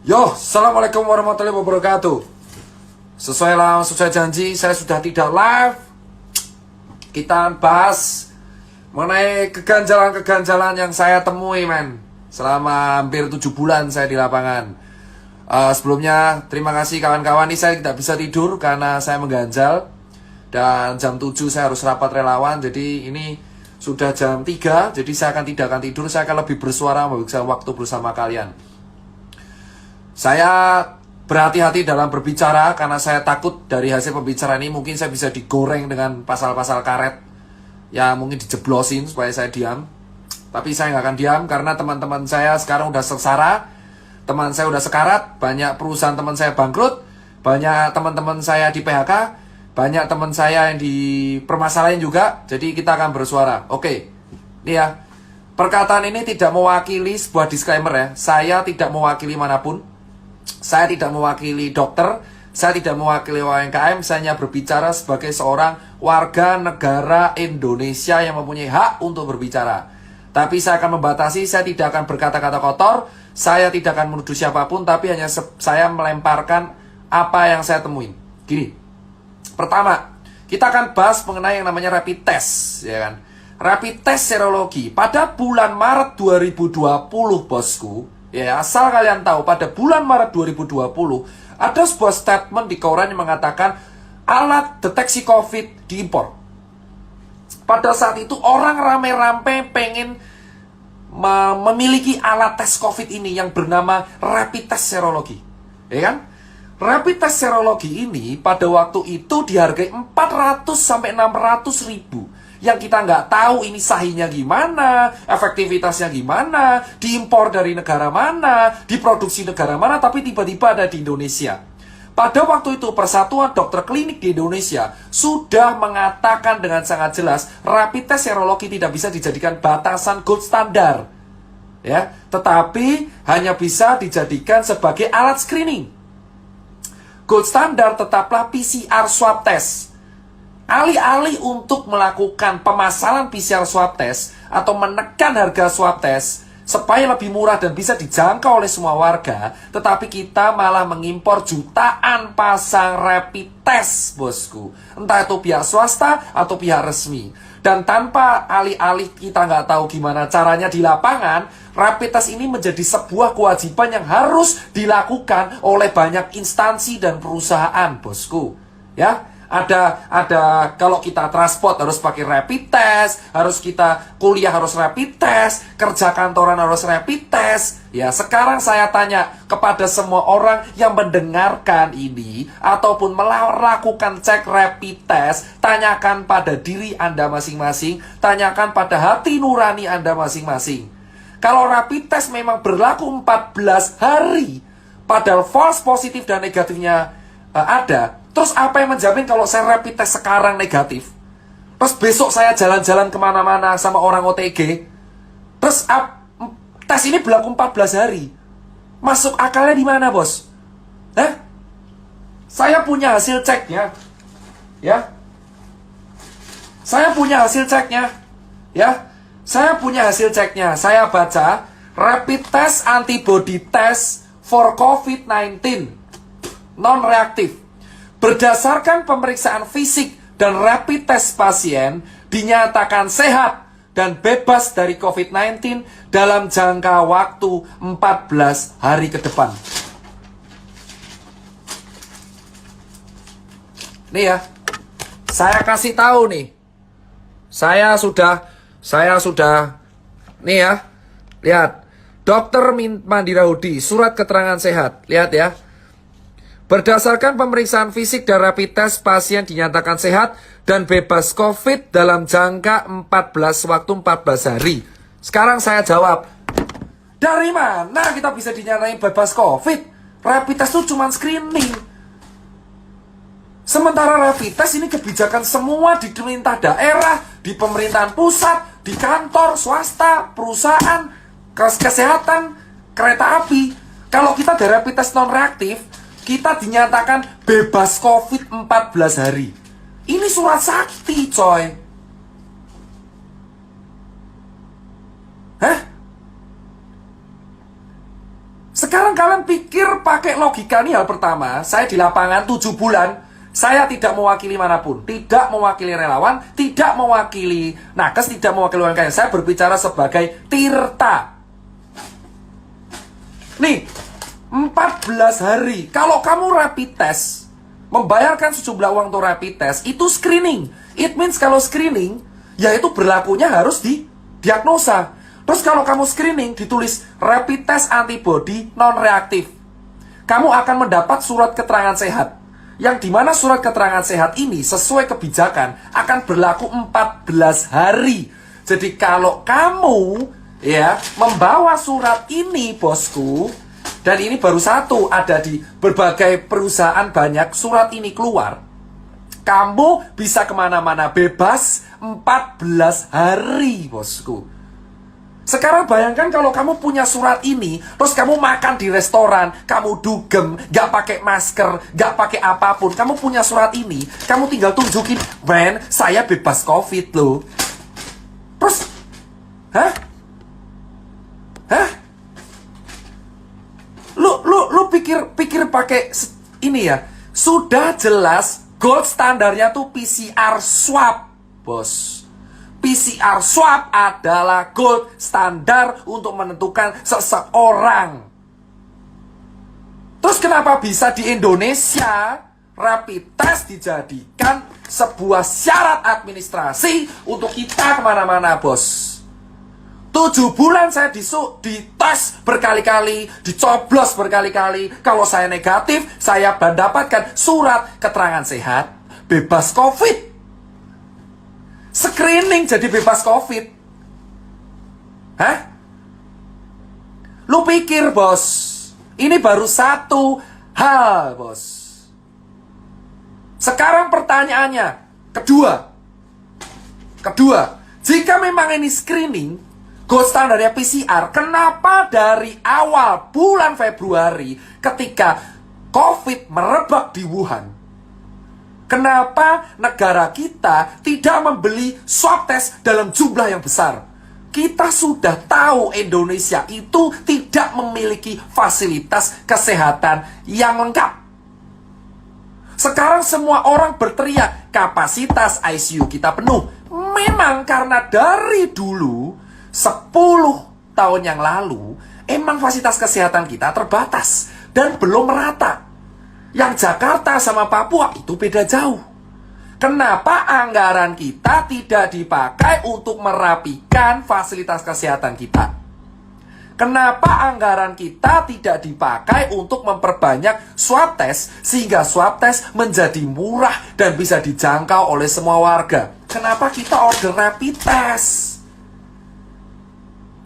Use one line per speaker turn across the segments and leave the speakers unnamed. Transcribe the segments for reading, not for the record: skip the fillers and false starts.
Yo, assalamualaikum warahmatullahi wabarakatuh. Sesuai janji, saya sudah tidak live. Kita bahas mengenai keganjalan-keganjalan yang saya temui, men. Selama hampir 7 bulan saya di lapangan. Sebelumnya, terima kasih kawan-kawan. Ini saya tidak bisa tidur karena saya mengganjal. Dan jam 7 saya harus rapat relawan. Jadi ini sudah jam 3. Jadi saya tidak akan tidur. Saya akan lebih bersuara, menghabiskan waktu bersama kalian. Saya berhati-hati dalam berbicara karena saya takut dari hasil pembicaraan ini mungkin saya bisa digoreng dengan pasal-pasal karet. Ya mungkin dijeblosin supaya saya diam. Tapi saya nggak akan diam karena teman-teman saya sekarang udah sengsara. Teman saya udah sekarat. Banyak perusahaan teman saya bangkrut. Banyak teman-teman saya di PHK. Banyak teman saya yang dipermasalahin juga. Jadi kita akan bersuara. Oke, ini ya. Perkataan ini tidak mewakili sebuah disclaimer ya. Saya tidak mewakili manapun. Saya tidak mewakili dokter, saya tidak mewakili UMKM, saya hanya berbicara sebagai seorang warga negara Indonesia yang mempunyai hak untuk berbicara. Tapi saya akan membatasi, saya tidak akan berkata-kata kotor, saya tidak akan menuduh siapapun, tapi hanya saya melemparkan apa yang saya temuin. Gini, pertama, kita akan bahas mengenai yang namanya rapid test, ya kan? Rapid test serologi pada bulan Maret 2020, bosku. Ya, asal kalian tahu, pada bulan Maret 2020 ada sebuah statement di koran yang mengatakan alat deteksi COVID diimpor. Pada saat itu orang rame-rame pengen memiliki alat tes COVID ini yang bernama rapid test serologi. Ya kan? Rapid test serologi ini pada waktu itu dihargai 400 sampai 600 ribu. Yang kita nggak tahu ini sahihnya gimana, efektivitasnya gimana, diimpor dari negara mana, diproduksi negara mana, tapi tiba-tiba ada di Indonesia. Pada waktu itu Persatuan Dokter Klinik di Indonesia sudah mengatakan dengan sangat jelas rapid test serologi tidak bisa dijadikan batasan gold standar, ya, tetapi hanya bisa dijadikan sebagai alat screening. Gold standar tetaplah PCR swab test. Alih-alih untuk melakukan pemasaran PCR swab test atau menekan harga swab test supaya lebih murah dan bisa dijangkau oleh semua warga, tetapi kita malah mengimpor jutaan pasang rapid test, bosku. Entah itu pihak swasta atau pihak resmi. Dan tanpa alih-alih kita nggak tahu gimana caranya di lapangan, rapid test ini menjadi sebuah kewajiban yang harus dilakukan oleh banyak instansi dan perusahaan, bosku. Ya, ada kalau kita transport harus pakai rapid test, harus kita kuliah harus rapid test, kerja kantoran harus rapid test. Ya, sekarang saya tanya kepada semua orang yang mendengarkan ini ataupun melakukan cek rapid test, tanyakan pada diri Anda masing-masing, tanyakan pada hati nurani Anda masing-masing. Kalau rapid test memang berlaku 14 hari, padahal false positif dan negatifnya ada, terus apa yang menjamin kalau saya rapid test sekarang negatif, terus besok saya jalan-jalan kemana-mana sama orang OTG, terus tes ini berlaku 14 hari. Masuk akalnya di mana, bos? Saya punya hasil ceknya. Ya. Saya punya hasil ceknya. Ya. Saya punya hasil ceknya. Saya baca rapid test antibody test for COVID-19 non-reaktif. Berdasarkan pemeriksaan fisik dan rapid test pasien dinyatakan sehat dan bebas dari COVID-19 dalam jangka waktu 14 hari ke depan. Nih ya, saya kasih tahu nih. Saya sudah nih ya. Lihat. Dr. Mandirahudi, surat keterangan sehat. Lihat ya. Berdasarkan pemeriksaan fisik dan rapid test, pasien dinyatakan sehat dan bebas COVID dalam jangka 14 hari. Sekarang saya jawab, dari mana kita bisa dinyatain bebas COVID? Rapid test itu cuma screening. Sementara rapid test ini kebijakan semua di pemerintah daerah, di pemerintahan pusat, di kantor, swasta, perusahaan, kesehatan, kereta api. Kalau kita ada rapid test non-reaktif, kita dinyatakan bebas COVID 14 hari. Ini surat sakti, coy. Sekarang kalian pikir pakai logika nih, hal pertama, saya di lapangan 7 bulan, saya tidak mewakili manapun, tidak mewakili relawan, tidak mewakili nakes, tidak mewakili UMKM. Saya berbicara sebagai Tirta. Nih, 14 hari. Kalau kamu rapid test, membayarkan sejumlah uang untuk rapid test, itu screening. It means kalau screening, ya itu berlakunya harus di diagnosa. Terus kalau kamu screening ditulis rapid test antibody non-reaktif, kamu akan mendapat surat keterangan sehat. Yang dimana surat keterangan sehat ini sesuai kebijakan akan berlaku 14 hari. Jadi kalau kamu ya membawa surat ini, bosku, dan ini baru satu, ada di berbagai perusahaan banyak surat ini keluar, kamu bisa kemana-mana bebas 14 hari, bosku. Sekarang bayangkan kalau kamu punya surat ini, terus kamu makan di restoran, kamu dugem, gak pakai masker, gak pakai apapun, kamu punya surat ini, kamu tinggal tunjukin, men, saya bebas COVID loh. Terus, hah? Lu pikir pakai ini ya? Sudah jelas gold standarnya tuh PCR swab, bos. PCR swab adalah gold standar untuk menentukan seseorang. Terus kenapa bisa di Indonesia rapid test dijadikan sebuah syarat administrasi untuk kita kemana-mana, bos? 7 bulan saya dites berkali-kali, dicoblos berkali-kali. Kalau saya negatif, saya mendapatkan surat keterangan sehat bebas COVID. Screening jadi bebas COVID. Hah? Lu pikir, bos, ini baru satu hal, bos. Sekarang pertanyaannya, kedua, jika memang ini screening, gold standarnya PCR, kenapa dari awal bulan Februari ketika COVID merebak di Wuhan, kenapa negara kita tidak membeli swab test dalam jumlah yang besar? Kita sudah tahu Indonesia itu tidak memiliki fasilitas kesehatan yang lengkap. Sekarang semua orang berteriak, kapasitas ICU kita penuh. Memang karena dari dulu, 10 tahun yang lalu, emang fasilitas kesehatan kita terbatas dan belum merata. Yang Jakarta sama Papua itu beda jauh. Kenapa anggaran kita tidak dipakai untuk merapikan fasilitas kesehatan kita? Kenapa anggaran kita tidak dipakai untuk memperbanyak swab test sehingga swab test menjadi murah dan bisa dijangkau oleh semua warga? Kenapa kita order rapid test?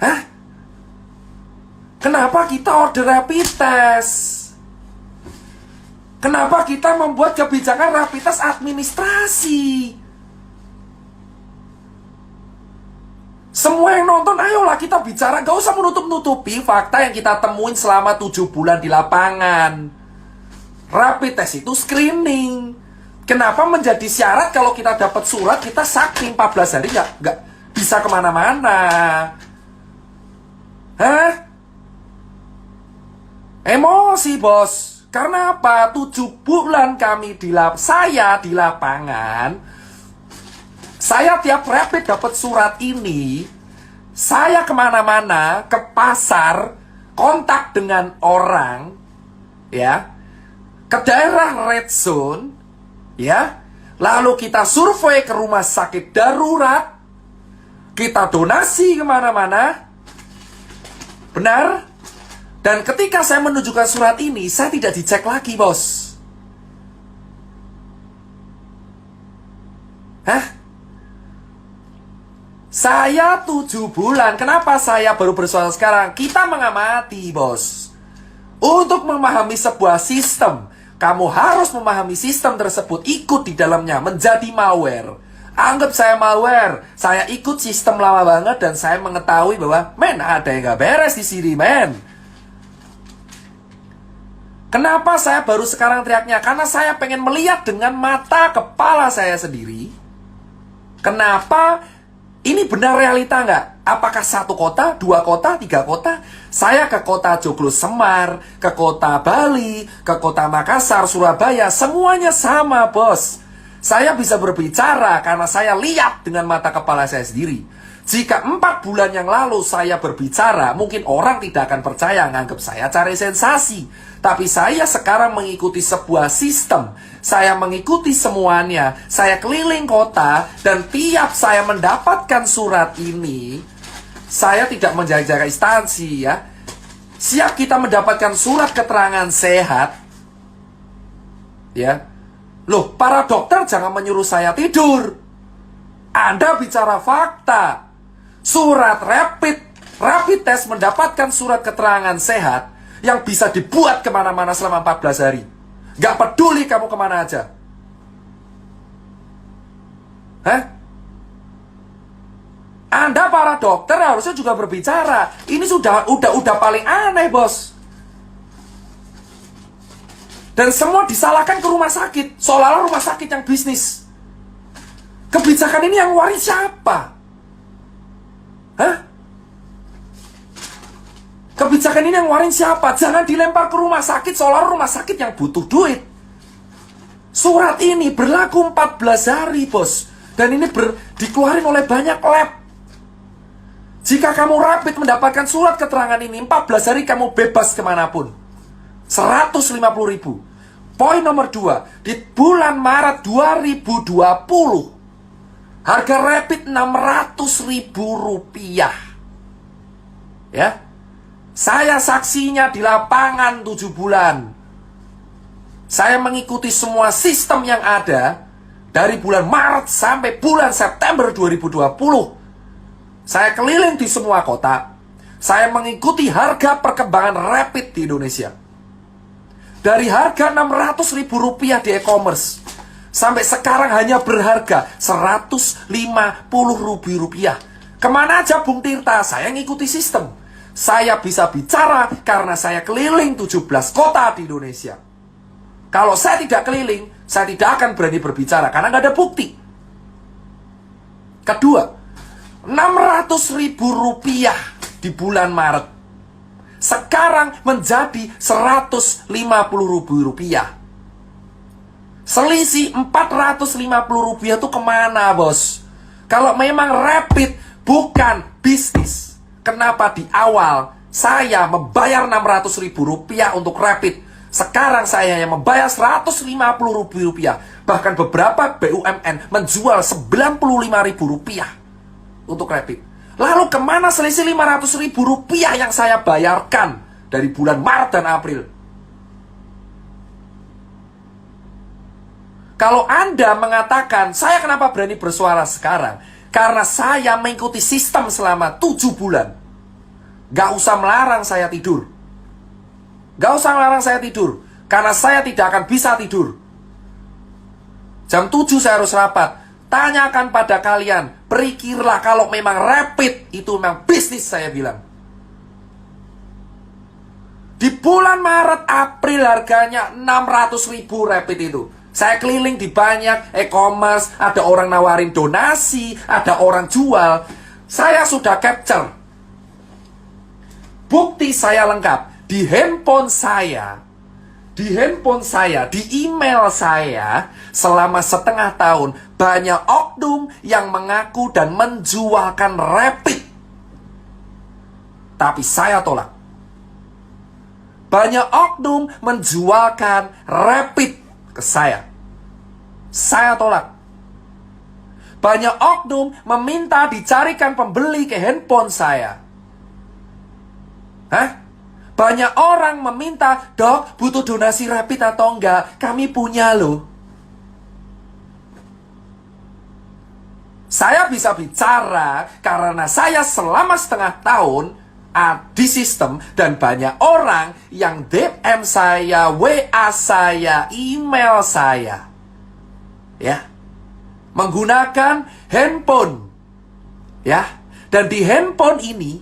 Hah? Kenapa kita order rapid test? Kenapa kita membuat kebijakan rapid test administrasi? Semua yang nonton, ayolah kita bicara. Gak usah menutup-nutupi fakta yang kita temuin selama 7 bulan di lapangan. Rapid test itu screening. Kenapa menjadi syarat kalau kita dapat surat, kita sakit 14 hari gak bisa kemana-mana? Hah? Emosi, bos. Karena apa? 7 bulan kami saya di lapangan, saya tiap rapid dapat surat ini, saya kemana-mana, ke pasar, kontak dengan orang, ya, ke daerah red zone, ya, lalu kita survei ke rumah sakit darurat, kita donasi kemana-mana, benar? Dan ketika saya menunjukkan surat ini, saya tidak dicek lagi, bos. Hah? Saya 7 bulan. Kenapa saya baru bersuara sekarang? Kita mengamati, bos. Untuk memahami sebuah sistem, kamu harus memahami sistem tersebut, ikut di dalamnya, menjadi malware. Anggap saya malware. Saya ikut sistem lama banget dan saya mengetahui bahwa, men, ada yang gak beres di sini, men. Kenapa saya baru sekarang teriaknya? Karena saya pengen melihat dengan mata kepala saya sendiri. Kenapa Ini benar realita nggak? Apakah 1 kota, 2 kota, 3 kota? Saya ke kota Joglo Semar, ke kota Bali, ke kota Makassar, Surabaya, semuanya sama, bos. Saya bisa berbicara karena saya lihat dengan mata kepala saya sendiri. Jika 4 bulan yang lalu saya berbicara, mungkin orang tidak akan percaya, nganggap saya cari sensasi. Tapi saya sekarang mengikuti sebuah sistem. Saya mengikuti semuanya. Saya keliling kota, dan tiap saya mendapatkan surat ini, saya tidak menjaga instansi ya. Siap kita mendapatkan surat keterangan sehat, ya. Loh, para dokter jangan menyuruh saya tidur. Anda bicara fakta. Surat rapid test mendapatkan surat keterangan sehat yang bisa dibuat kemana-mana selama 14 hari. Gak peduli kamu kemana aja. Hah? Anda para dokter harusnya juga berbicara. Ini udah paling aneh, bos. Dan semua disalahkan ke rumah sakit, seolah-olah rumah sakit yang bisnis. Kebijakan ini yang waris siapa? Hah? Kebijakan ini yang waris siapa? Jangan dilempar ke rumah sakit seolah-olah rumah sakit yang butuh duit. Surat ini berlaku 14 hari, bos. Dan ini dikeluarin oleh banyak lab. Jika kamu rapid mendapatkan surat keterangan ini, 14 hari kamu bebas kemanapun. 150.000. Poin nomor 2, di bulan Maret 2020, harga rapid Rp600.000. Ya. Saya saksinya di lapangan 7 bulan. Saya mengikuti semua sistem yang ada dari bulan Maret sampai bulan September 2020. Saya keliling di semua kota. Saya mengikuti harga perkembangan rapid di Indonesia. Dari harga Rp600.000 di e-commerce sampai sekarang hanya berharga Rp150.000. Kemana aja Bung Tirta? Saya ngikuti sistem. Saya bisa bicara karena saya keliling 17 kota di Indonesia. Kalau saya tidak keliling, saya tidak akan berani berbicara karena nggak ada bukti. Kedua, Rp600.000 di bulan Maret sekarang menjadi Rp150.000. Selisih Rp450.000 itu kemana, bos? Kalau memang rapid bukan bisnis, kenapa di awal saya membayar Rp600.000 untuk rapid? Sekarang saya hanya membayar Rp150.000. Bahkan beberapa BUMN menjual Rp95.000 untuk rapid. Lalu kemana selisih Rp500.000 yang saya bayarkan dari bulan Maret dan April? Kalau Anda mengatakan, saya kenapa berani bersuara sekarang? Karena saya mengikuti sistem selama 7 bulan. Gak usah melarang saya tidur. Gak usah melarang saya tidur. Karena saya tidak akan bisa tidur. Jam 7 saya harus rapat. Tanyakan pada kalian, berpikirlah kalau memang rapid itu memang bisnis, saya bilang. Di bulan Maret, April harganya Rp600.000 rapid itu. Saya keliling di banyak e-commerce, ada orang nawarin donasi, ada orang jual. Saya sudah capture. Bukti saya lengkap. Di handphone saya, di email saya, selama setengah tahun, banyak oknum yang mengaku dan menjualkan rapid. Tapi saya tolak. Banyak oknum menjualkan rapid ke saya. Saya tolak. Banyak oknum meminta dicarikan pembeli ke handphone saya. Hah? Banyak orang meminta, dok, butuh donasi rapid atau enggak? Kami punya loh. Saya bisa bicara karena saya selama setengah tahun di sistem, dan banyak orang yang DM saya, WA saya, email saya, ya, menggunakan handphone, ya, dan di handphone ini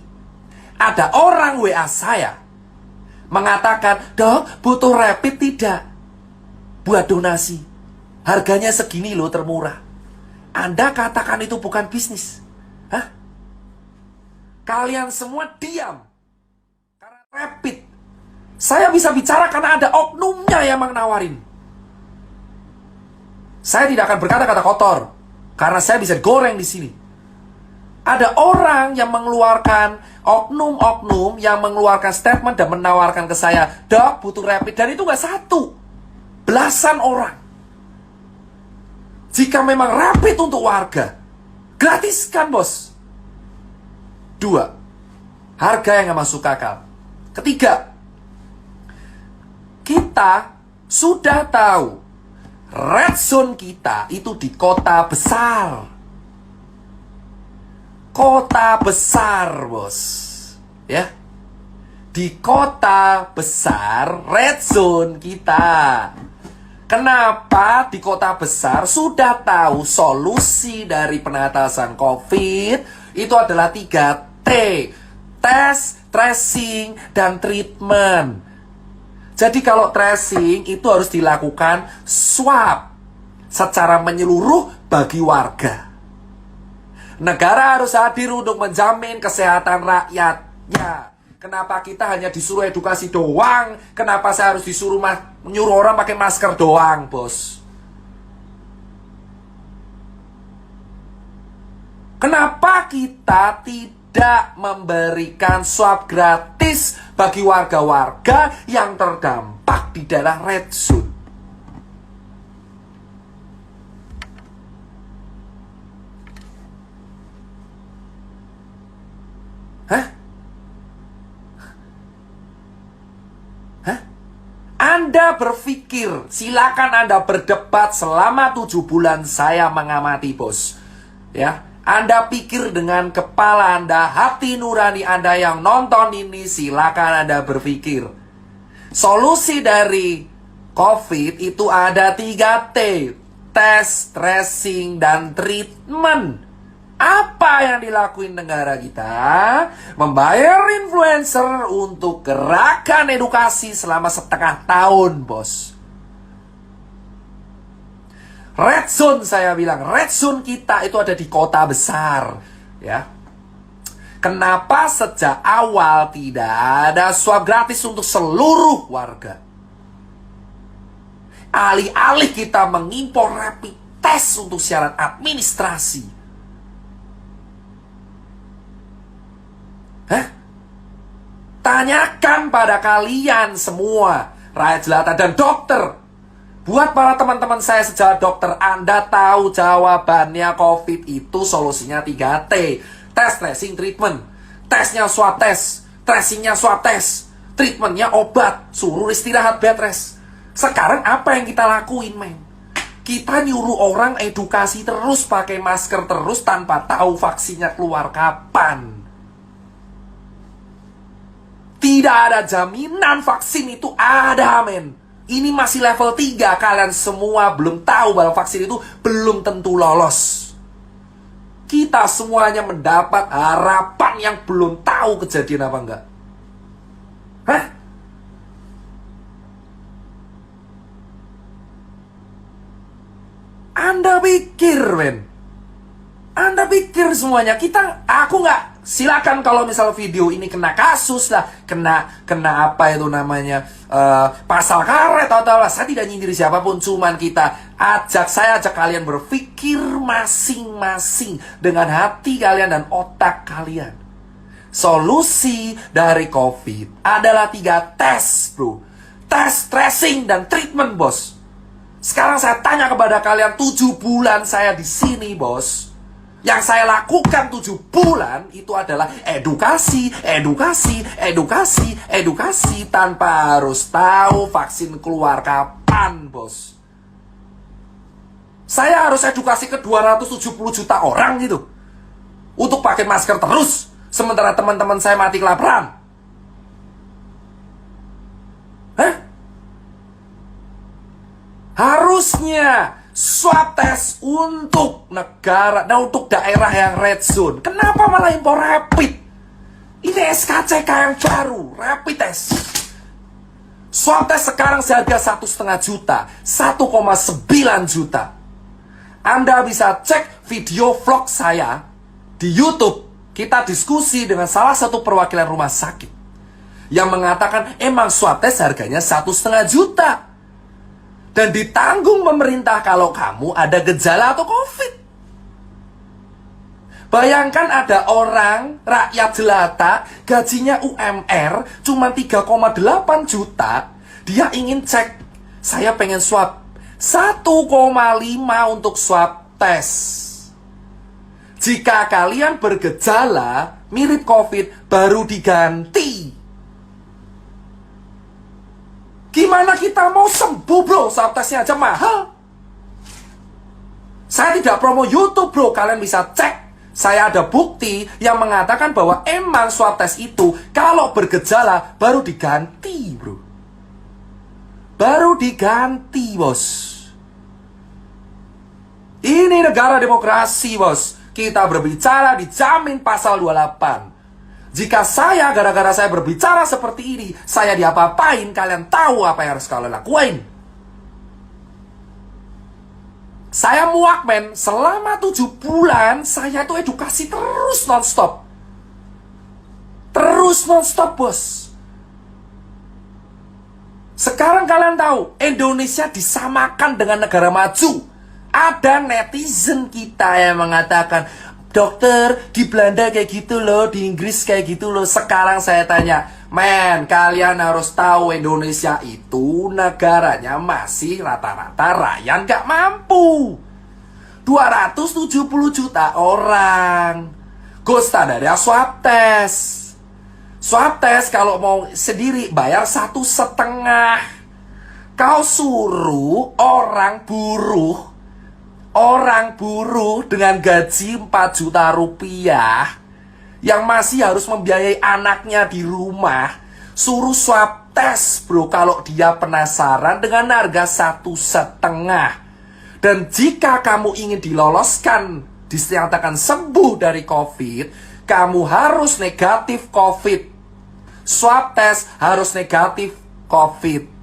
ada orang WA saya mengatakan, dok, butuh rapid tidak? Buat donasi. Harganya segini loh, termurah. Anda katakan itu bukan bisnis. Hah? Kalian semua diam. Karena rapid. Saya bisa bicara karena ada oknumnya yang nawarin. Saya tidak akan berkata-kata kotor. Karena saya bisa goreng di sini. Ada orang yang mengeluarkan oknum-oknum yang mengeluarkan statement dan menawarkan ke saya, "Dok, butuh rapid." Dan itu nggak satu, belasan orang. Jika memang rapid untuk warga, gratiskan, bos. 2, harga yang nggak masuk akal. Ketiga, kita sudah tahu red zone kita itu di kota besar. Kota besar, bos. Ya. Di kota besar, red zone kita. Kenapa di kota besar sudah tahu solusi dari pengatasan COVID itu adalah 3T. Tes, tracing, dan treatment. Jadi kalau tracing itu harus dilakukan swab secara menyeluruh bagi warga. Negara harus hadir untuk menjamin kesehatan rakyatnya. Kenapa kita hanya disuruh edukasi doang? Kenapa saya harus disuruh menyuruh orang pakai masker doang, bos? Kenapa kita tidak memberikan swab gratis bagi warga-warga yang terdampak di daerah red zone? Hah? Hah? Anda berpikir, silakan Anda berdebat selama 7 bulan saya mengamati, bos. Ya, Anda pikir dengan kepala Anda, hati nurani Anda yang nonton ini, silakan Anda berpikir. Solusi dari COVID itu ada 3T. Tes, tracing, dan treatment. Apa yang dilakuin negara kita? Membayar influencer untuk gerakan edukasi selama setengah tahun, bos. Red zone, saya bilang, red zone kita itu ada di kota besar, ya. Kenapa sejak awal tidak ada swab gratis untuk seluruh warga? Alih-alih kita mengimpor rapid test untuk syarat administrasi. Hah? Tanyakan pada kalian semua, rakyat jelata dan dokter. Buat para teman-teman saya sejawat dokter, Anda tahu jawabannya COVID itu solusinya 3T. Tes, tracing, treatment. Tesnya swab tes, tracingnya swab tes, treatmentnya obat, suruh istirahat bed rest. Sekarang apa yang kita lakuin, men? Kita nyuruh orang edukasi terus, pakai masker terus tanpa tahu vaksinnya keluar kapan. Tidak ada jaminan vaksin itu ada, men. Ini masih level 3. Kalian semua belum tahu bahwa vaksin itu belum tentu lolos. Kita semuanya mendapat harapan yang belum tahu kejadian apa enggak. Hah? Anda pikir, men? Anda pikir semuanya aku nggak, silakan kalau misal video ini kena kasus lah, kena apa itu namanya, pasal karet atau apa, saya tidak nyindir siapapun, cuman saya ajak kalian berpikir masing-masing dengan hati kalian dan otak kalian. Solusi dari COVID adalah 3 tes, bro. Tes, tracing, dan treatment, bos. Sekarang saya tanya kepada kalian, 7 bulan saya di sini, bos. Yang saya lakukan 7 bulan itu adalah edukasi tanpa harus tahu vaksin keluar kapan, bos. Saya harus edukasi ke 270 juta orang gitu untuk pakai masker terus, sementara teman-teman saya mati kelaparan. Hah? Harusnya swab test untuk negara, untuk daerah yang red zone. Kenapa malah impor rapid? Ini SKCK yang baru, rapid test. Swab test sekarang seharga 1,5 juta, 1,9 juta. Anda bisa cek video vlog saya Di YouTube, kita diskusi dengan salah satu perwakilan rumah sakit yang mengatakan emang swab test harganya 1,5 juta. Dan ditanggung pemerintah kalau kamu ada gejala atau COVID. Bayangkan ada orang, rakyat jelata, gajinya UMR cuma 3,8 juta. Dia ingin cek, saya pengen swab 1,5 untuk swab tes. Jika kalian bergejala mirip COVID, baru diganti. Gimana kita mau sembuh bro, swab tesnya aja mahal. Saya tidak promo YouTube bro, kalian bisa cek. Saya ada bukti yang mengatakan bahwa emang swab tes itu kalau bergejala baru diganti bro. Baru diganti bos. Ini negara demokrasi bos. Kita berbicara dijamin pasal 28. Jika saya gara-gara saya berbicara seperti ini, saya diapa-apain, kalian tahu apa yang harus kalian lakuin. Saya muak men, selama 7 bulan saya tuh edukasi terus non-stop. Terus non-stop bos. Sekarang kalian tahu, Indonesia disamakan dengan negara maju. Ada netizen kita yang mengatakan, dokter, di Belanda kayak gitu loh, di Inggris kayak gitu loh. Sekarang saya tanya, men, kalian harus tahu Indonesia itu negaranya masih rata-rata rakyat gak mampu. 270 juta orang. Gold standarnya swab test. Swab test kalau mau sendiri bayar 1,5. Kau suruh orang buruh dengan gaji 4 juta rupiah yang masih harus membiayai anaknya di rumah, suruh swab tes bro kalau dia penasaran dengan harga 1,5. Dan jika kamu ingin diloloskan, dinyatakan sembuh dari COVID, kamu harus negatif COVID. Swab tes harus negatif COVID.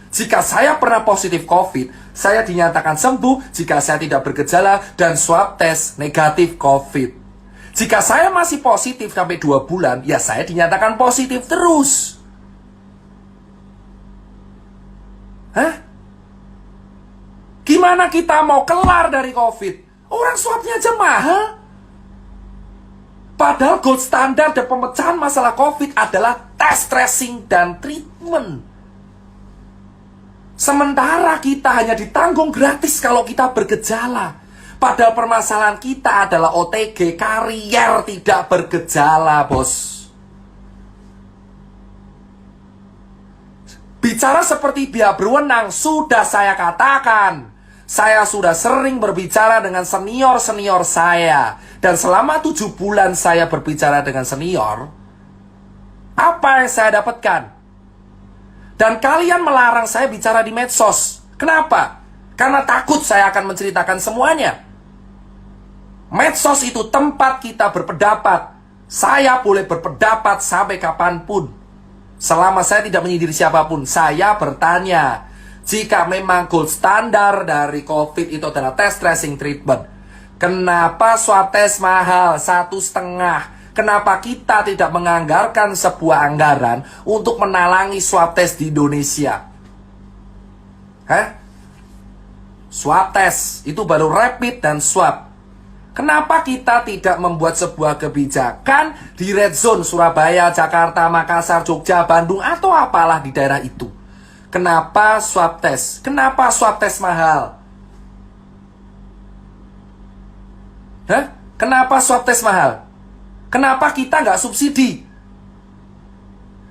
Jika saya pernah positif COVID, saya dinyatakan sembuh jika saya tidak bergejala dan swab tes negatif COVID. Jika saya masih positif sampai 2 bulan, ya saya dinyatakan positif terus. Hah? Gimana kita mau kelar dari COVID? Orang swabnya aja mahal. Padahal gold standar dan pemecahan masalah COVID adalah tes, tracing, dan treatment. Sementara kita hanya ditanggung gratis kalau kita bergejala. Padahal permasalahan kita adalah OTG, karier tidak bergejala, bos. Bicara seperti pihak berwenang, sudah saya katakan. Saya sudah sering berbicara dengan senior-senior saya. Dan selama 7 bulan saya berbicara dengan senior, apa yang saya dapatkan? Dan kalian melarang saya bicara di medsos. Kenapa? Karena takut saya akan menceritakan semuanya. Medsos itu tempat kita berpendapat. Saya boleh berpendapat sampai kapanpun. Selama saya tidak menyindir siapapun, saya bertanya. Jika memang gold standar dari COVID itu adalah tes, tracing, treatment, kenapa swab tes mahal 1,5? Kenapa kita tidak menganggarkan sebuah anggaran untuk menalangi swab test di Indonesia? Swab test, itu baru rapid dan swab. Kenapa kita tidak membuat sebuah kebijakan di red zone Surabaya, Jakarta, Makassar, Jogja, Bandung, atau apalah di daerah itu? Kenapa swab test? Kenapa swab test mahal? Kenapa swab test mahal? Kenapa kita nggak subsidi?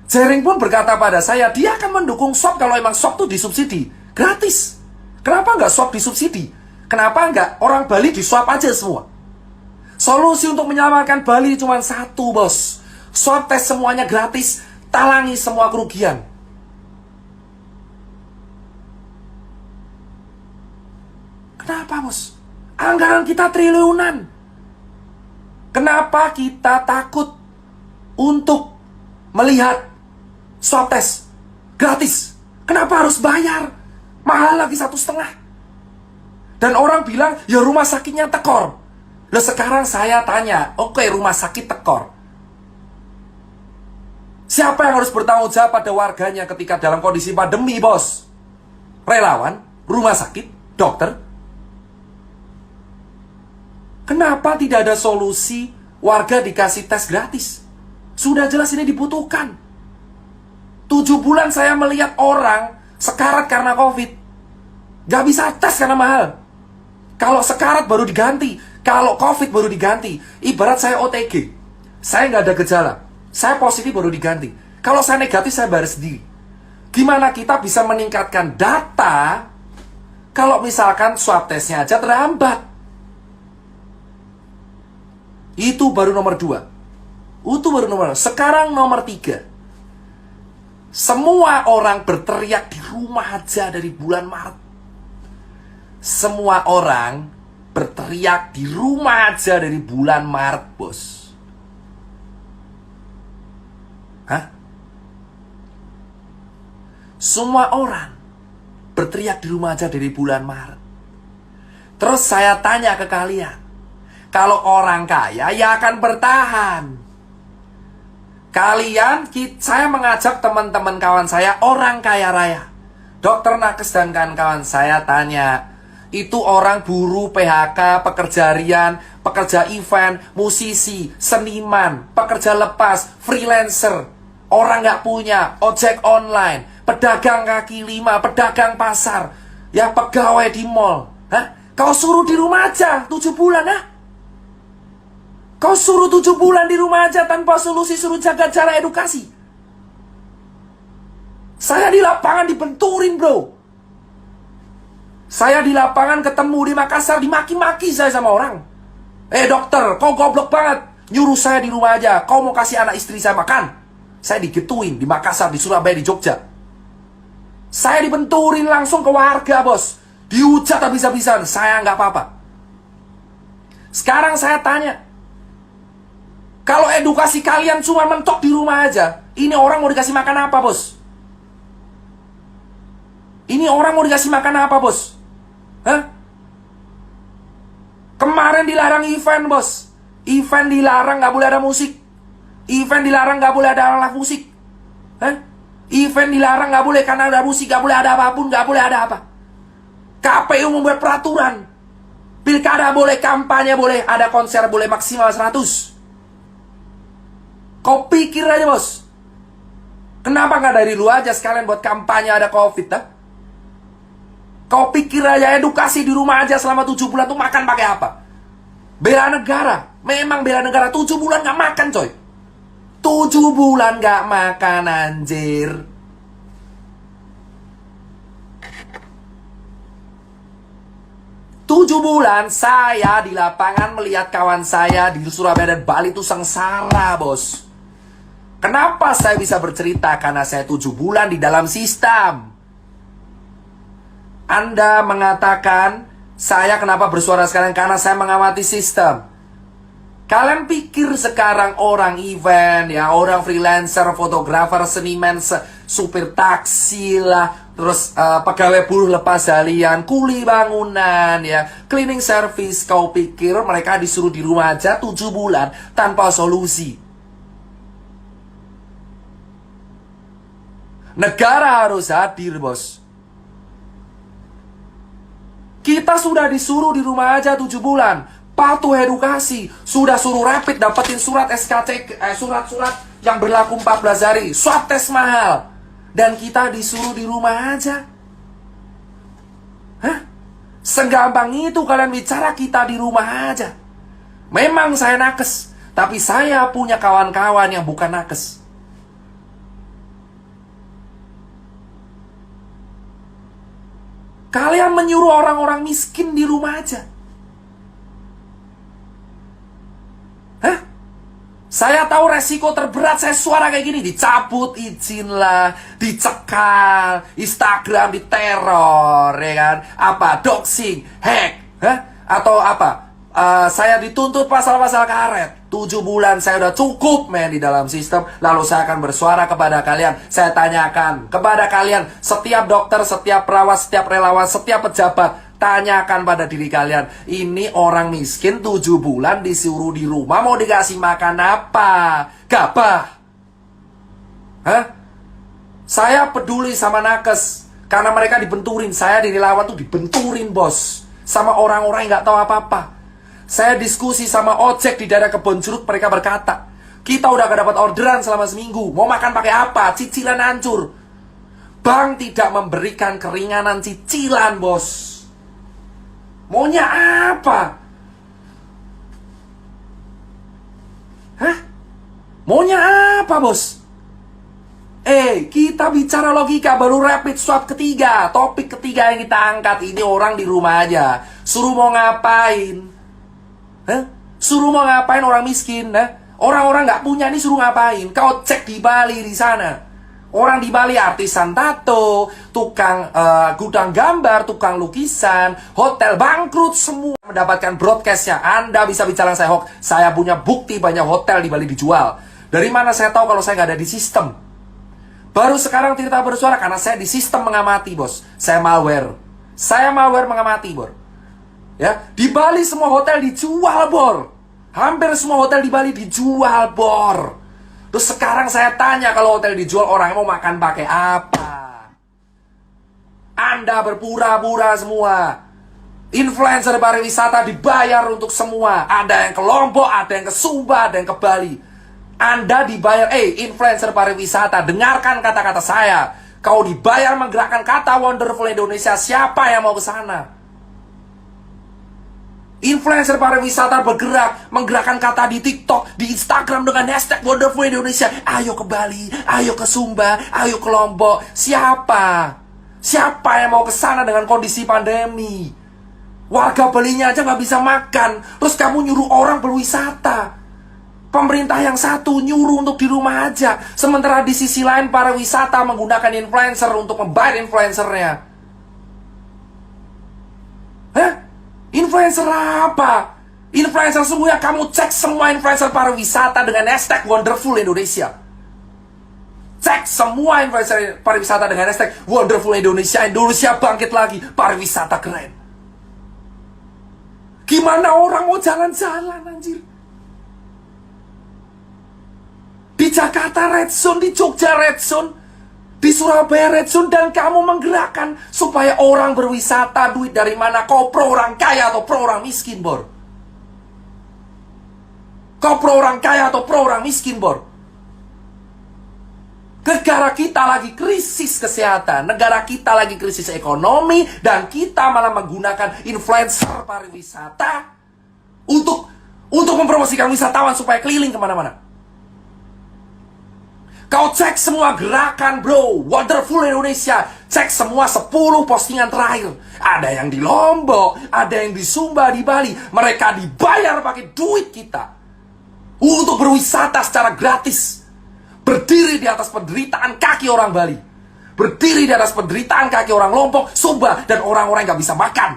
Jering pun berkata pada saya, dia akan mendukung swab kalau emang swab itu disubsidi. Gratis. Kenapa nggak swab disubsidi? Kenapa nggak orang Bali diswab aja semua? Solusi untuk menyelamatkan Bali cuma satu, bos. Swab tes semuanya gratis, talangi semua kerugian. Kenapa, bos? Anggaran kita triliunan. Kenapa kita takut untuk melihat swab test gratis? Kenapa harus bayar? Mahal lagi 1,5. Dan orang bilang, ya rumah sakitnya tekor. Nah sekarang saya tanya, oke, rumah sakit tekor. Siapa yang harus bertanggung jawab pada warganya ketika dalam kondisi pandemi, bos? Relawan, rumah sakit, dokter. Kenapa tidak ada solusi warga dikasih tes gratis? Sudah jelas ini dibutuhkan. 7 bulan saya melihat orang sekarat karena COVID. Gak bisa tes karena mahal. Kalau sekarat baru diganti, kalau COVID baru diganti. Ibarat saya OTG, saya nggak ada gejala, saya positif baru diganti. Kalau saya negatif, saya bayar sendiri. Gimana kita bisa meningkatkan data kalau misalkan swab testnya aja terhambat? Itu baru nomor 2. Itu baru nomor 2. Sekarang nomor 3. Semua orang berteriak di rumah aja dari bulan Maret. Semua orang berteriak di rumah aja dari bulan Maret, bos. Hah? Semua orang berteriak di rumah aja dari bulan Maret. Terus saya tanya ke kalian, kalau orang kaya ya akan bertahan. Saya mengajak teman-teman kawan saya orang kaya raya, Dokter Nakes dan kawan-kawan, saya tanya, itu orang buruh, PHK, pekerja harian, pekerja event, musisi, seniman, pekerja lepas, freelancer, orang nggak punya, ojek online, pedagang kaki lima, pedagang pasar, ya pegawai di mall. Hah? Kau suruh di rumah aja 7 bulan, ha? Kau suruh 7 bulan di rumah aja tanpa solusi, suruh jaga jarak, edukasi. Saya di lapangan dibenturin, bro. Saya di lapangan ketemu di Makassar, dimaki-maki saya sama orang. Dokter, kau goblok banget. Nyuruh saya di rumah aja. Kau mau kasih anak istri saya makan? Saya digituin di Makassar, di Surabaya, di Jogja. Saya dibenturin langsung ke warga, bos. Dihujat habis-habisan. Saya nggak apa-apa. Sekarang saya tanya, kalau edukasi kalian cuma mentok di rumah aja, ini orang mau dikasih makan apa, bos? Ini orang mau dikasih makan apa, bos? Hah? Kemarin dilarang event, bos. Event dilarang, nggak boleh ada musik. Event dilarang, nggak boleh ada alat musik. Hah? Event dilarang, nggak boleh karena ada musik, nggak boleh ada apapun, nggak boleh ada apa. KPU membuat peraturan. Pilkada boleh, kampanye boleh, ada konser boleh maksimal 100. Kau pikir aja, bos. Kenapa nggak dari lu aja sekalian buat kampanye ada COVID, dah? Kau pikir aja edukasi di rumah aja selama 7 bulan tuh makan pakai apa? Bela negara. Memang bela negara. 7 bulan nggak makan, coy. 7 bulan nggak makan, anjir. Tujuh bulan saya di lapangan melihat kawan saya di Surabaya dan Bali itu sengsara, bos. Kenapa saya bisa bercerita? Karena saya 7 bulan di dalam sistem. Anda mengatakan, saya kenapa bersuara sekarang? Karena saya mengamati sistem. Kalian pikir sekarang orang event, ya, orang freelancer, fotografer, seniman, supir taksi lah, terus pegawai buruh lepas harian, kuli bangunan, ya, cleaning service, kau pikir mereka disuruh di rumah aja 7 bulan tanpa solusi? Negara harus hadir, bos. Kita sudah disuruh di rumah aja 7 bulan. Patuh edukasi. Sudah suruh rapid, dapetin surat SKCK, surat-surat yang berlaku 14 hari. Swab tes mahal. Dan kita disuruh di rumah aja. Hah? Segampang itu kalian bicara kita di rumah aja. Memang saya nakes, tapi saya punya kawan-kawan yang bukan nakes. Kalian menyuruh orang-orang miskin di rumah aja. Hah? Saya tahu resiko terberat saya suara kayak gini. Dicabut izin lah, dicekal, Instagram diteror, ya kan? Apa? Doxing, hack, hah? Atau apa? Saya dituntut pasal-pasal karet. 7 bulan saya udah cukup, men, di dalam sistem. Lalu saya akan bersuara kepada kalian. Saya tanyakan kepada kalian, setiap dokter, setiap perawat, setiap relawan, setiap pejabat, Tanyakan pada diri kalian, ini orang miskin 7 bulan disuruh di rumah, mau dikasih makan apa? Gabah? Hah? Saya peduli sama nakes, karena mereka dibenturin. Saya di relawan tuh dibenturin, bos, sama orang-orang yang gak tahu apa-apa. Saya diskusi sama ojek di daerah Kebonjeruk, mereka berkata, kita udah gak dapat orderan selama seminggu, mau makan pakai apa? Cicilan hancur. Bank tidak memberikan keringanan cicilan, bos. Maunya apa? Hah? Maunya apa, bos? Kita bicara logika, baru rapid swab ketiga. Topik ketiga yang kita angkat, ini orang di rumah aja. Suruh mau ngapain? Hah? Suruh mau ngapain orang miskin? Orang-orang gak punya nih suruh ngapain? Kau cek di Bali di sana. Orang di Bali artisan tato, tukang gudang gambar, tukang lukisan, hotel bangkrut semua mendapatkan broadcastnya. Anda bisa bicara saya hoax. Saya punya bukti banyak hotel di Bali dijual. Dari mana saya tahu kalau saya nggak ada di sistem? Baru sekarang Tirta bersuara karena saya di sistem mengamati, bos. Saya malware. Saya malware mengamati, bor. Ya, di Bali semua hotel dijual, bor. Hampir semua hotel di Bali dijual, bor. Terus sekarang saya tanya, kalau hotel dijual, orang mau makan pakai apa? Anda berpura-pura semua. Influencer pariwisata dibayar untuk semua. Ada yang ke Lombok, ada yang ke Sumba, ada yang ke Bali. Anda dibayar, influencer pariwisata, dengarkan kata-kata saya. Kau dibayar menggerakkan kata Wonderful Indonesia, siapa yang mau ke sana? Influencer pariwisata bergerak, menggerakkan kata di TikTok, di Instagram dengan hashtag Wonderful Indonesia. Ayo ke Bali, ayo ke Sumba, ayo ke Lombok. Siapa? Siapa yang mau ke sana dengan kondisi pandemi? Warga Balinya aja nggak bisa makan, terus kamu nyuruh orang berwisata. Pemerintah yang satu nyuruh untuk di rumah aja, sementara di sisi lain pariwisata menggunakan influencer untuk membayar influencernya. Hah? Influencer apa? Influencer sungguhnya, kamu cek semua influencer pariwisata dengan hashtag Wonderful Indonesia. Cek semua influencer pariwisata dengan hashtag Wonderful Indonesia. Indonesia bangkit lagi, pariwisata keren. Gimana orang mau jalan-jalan, anjir? Di Jakarta Red Zone, di Jogja Red Zone, di Surabaya Red Zone, dan kamu menggerakkan supaya orang berwisata. Duit dari mana? Kau pro orang kaya atau pro orang miskin, bor? Kau pro orang kaya atau pro orang miskin, bor? Negara kita lagi krisis kesehatan, negara kita lagi krisis ekonomi, dan kita malah menggunakan influencer pariwisata untuk mempromosikan wisatawan supaya keliling kemana-mana. Kau cek semua gerakan, bro, Wonderful Indonesia. Cek semua 10 postingan terakhir. Ada yang di Lombok, ada yang di Sumba, di Bali. Mereka dibayar pakai duit kita untuk berwisata secara gratis. Berdiri di atas penderitaan kaki orang Bali, berdiri di atas penderitaan kaki orang Lombok, Sumba, dan orang-orang yang gak bisa makan.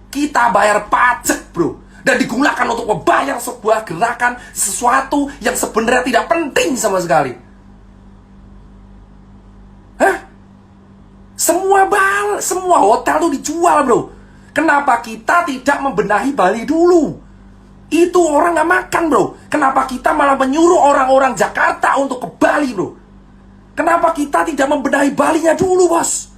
Kita bayar pajak, bro, dan digunakan untuk membayar sebuah gerakan, sesuatu yang sebenarnya tidak penting sama sekali. Hah? Semua hotel tuh dijual, bro. Kenapa kita tidak membenahi Bali dulu? Itu orang gak makan, bro. Kenapa kita malah menyuruh orang-orang Jakarta untuk ke Bali, bro? Kenapa kita tidak membenahi Balinya dulu, bos?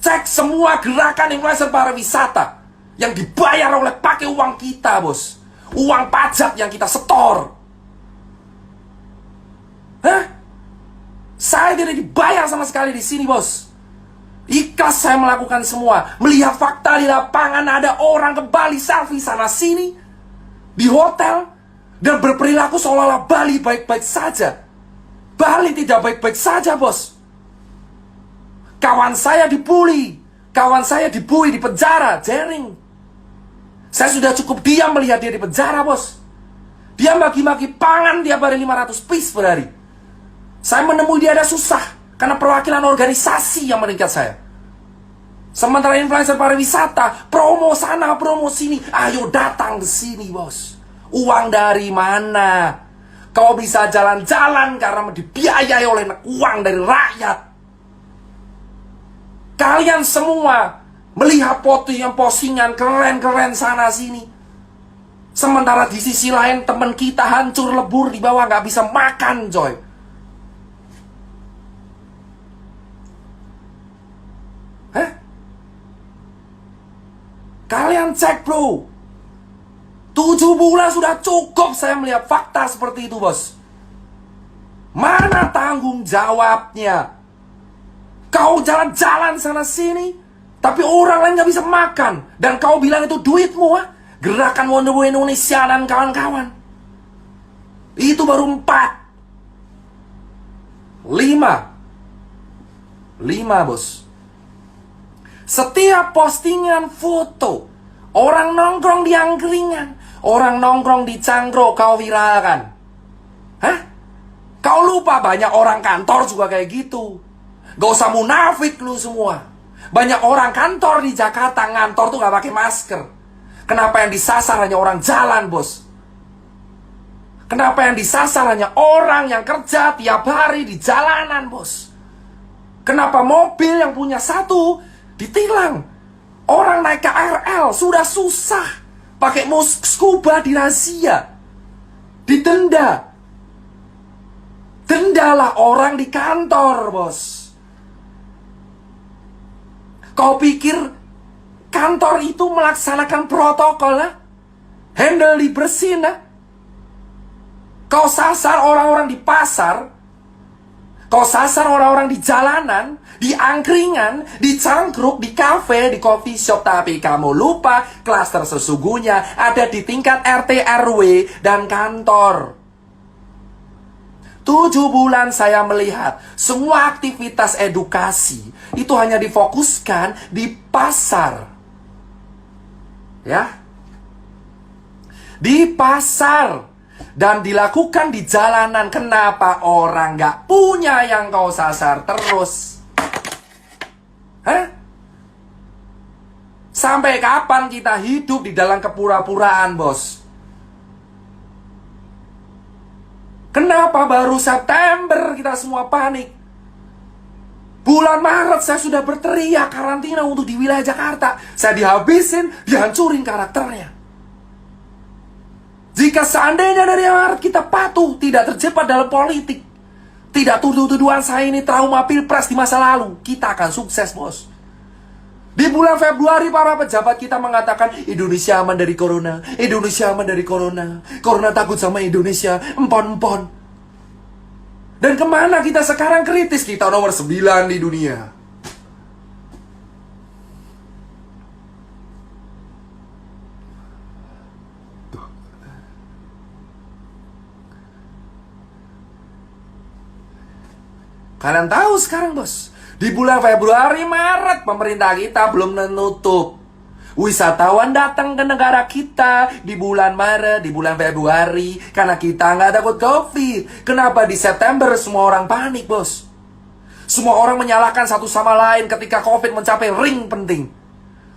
Cek semua gerakan influencer pariwisata yang dibayar oleh pakai uang kita, bos. Uang pajak yang kita setor. Hah? Saya tidak dibayar sama sekali di sini, bos. Ikhlas saya melakukan semua. Melihat fakta di lapangan, ada orang ke Bali selfie sana sini di hotel dan berperilaku seolah-olah Bali baik-baik saja. Bali tidak baik-baik saja, bos. Kawan saya dibully, kawan saya dibully di penjara, jaring. Saya sudah cukup diam melihat dia di penjara, bos. Dia maki-maki pangan tiap hari 500 piece per hari. Saya menemui dia ada susah karena perwakilan organisasi yang meningkat saya. Sementara influencer pariwisata promo sana promo sini, ayo datang ke sini, bos. Uang dari mana? Kau bisa jalan-jalan karena dibiayai oleh uang dari rakyat. Kalian semua melihat postingan keren-keren sana sini. Sementara di sisi lain teman kita hancur lebur di bawah, nggak bisa makan, coy. Hah? Kalian cek, bro. 7 bulan sudah cukup saya melihat fakta seperti itu, bos. Mana tanggung jawabnya? Kau jalan-jalan sana sini, tapi orang lain nggak bisa makan. Dan kau bilang itu duitmu, ha? Gerakan Wonderboy Indonesia dan kawan-kawan. Itu baru 4. 5, bos. Setiap postingan foto, orang nongkrong di angkringan, orang nongkrong di cangkruk, kau viralkan. Hah? Kau lupa banyak orang kantor juga kayak gitu. Gak usah munafik lu semua. Banyak orang kantor di Jakarta ngantor tuh gak pakai masker. Kenapa yang disasar hanya orang jalan, bos? Kenapa yang disasar hanya orang yang kerja tiap hari di jalanan, bos? Kenapa mobil yang punya satu ditilang? Orang naik KRL sudah susah, pakai scuba dirazia, didenda. Dendalah orang di kantor, bos. Kau pikir kantor itu melaksanakan protokol, lah? Handle dibersihin, lah? Kau sasar orang-orang di pasar, kau sasar orang-orang di jalanan, di angkringan, di cangkruk, di kafe, di coffee shop. Tapi kamu lupa klaster sesungguhnya ada di tingkat RT, RW, dan kantor. 7 bulan saya melihat semua aktivitas edukasi itu hanya difokuskan di pasar. Ya. Di pasar. Dan dilakukan di jalanan. Kenapa orang gak punya yang kau sasar terus? Hah? Sampai kapan kita hidup di dalam kepura-puraan, bos? Kenapa baru September kita semua panik? Bulan Maret saya sudah berteriak karantina untuk di wilayah Jakarta. Saya dihabisin, dihancurin karakternya. Jika seandainya dari Maret kita patuh, tidak terjebak dalam politik, tidak tuduh-tuduhan saya ini trauma pilpres di masa lalu, kita akan sukses, bos. Di bulan Februari para pejabat kita mengatakan Indonesia aman dari corona, Indonesia aman dari corona, corona takut sama Indonesia, empon-empon. Dan kemana kita sekarang kritis? Kita nomor 9 di dunia. Kalian tahu sekarang, bos, di bulan Februari, Maret, pemerintah kita belum menutup. Wisatawan datang ke negara kita di bulan Maret, di bulan Februari, karena kita nggak takut COVID. Kenapa di September semua orang panik, bos? Semua orang menyalahkan satu sama lain ketika COVID mencapai ring penting.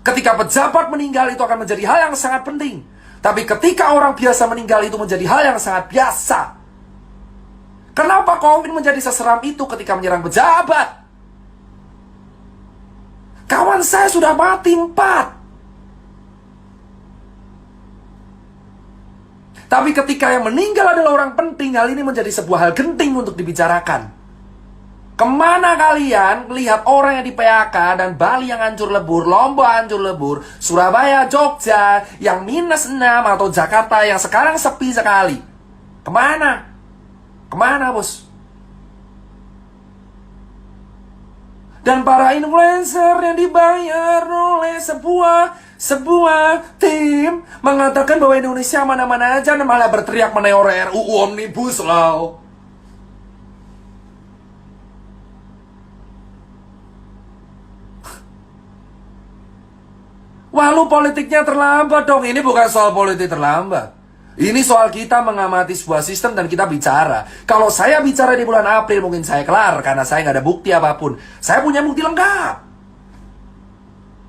Ketika pejabat meninggal itu akan menjadi hal yang sangat penting. Tapi ketika orang biasa meninggal itu menjadi hal yang sangat biasa. Kenapa COVID menjadi seseram itu ketika menyerang pejabat? Kawan saya sudah mati 4. Tapi ketika yang meninggal adalah orang penting, hal ini menjadi sebuah hal genting untuk dibicarakan. Kemana kalian lihat orang yang di PHK dan Bali yang hancur lebur, Lombok hancur lebur, Surabaya, Jogja yang -6 atau Jakarta yang sekarang sepi sekali? Kemana? Kemana, bos? Dan para influencer yang dibayar oleh sebuah tim mengatakan bahwa Indonesia mana-mana aja, dan malah berteriak meneor RUU Omnibus Law. Wah, lu politiknya terlambat dong. Ini bukan soal politik terlambat. Ini soal kita mengamati sebuah sistem dan kita bicara. Kalau saya bicara di bulan April mungkin saya kelar karena saya nggak ada bukti apapun. Saya punya bukti lengkap.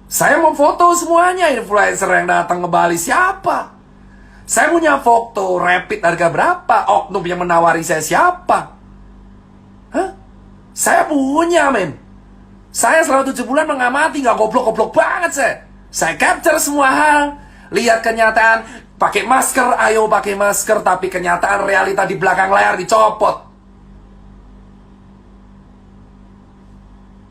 Saya mau foto semuanya, influencer yang datang ke Bali siapa. Saya punya foto rapid harga berapa, oknum yang menawari saya siapa. Hah? Saya punya, men. Saya selama 7 bulan mengamati, nggak goblok-goblok banget saya. Saya capture semua hal. Lihat kenyataan, pakai masker, ayo pakai masker. Tapi kenyataan realita di belakang layar dicopot.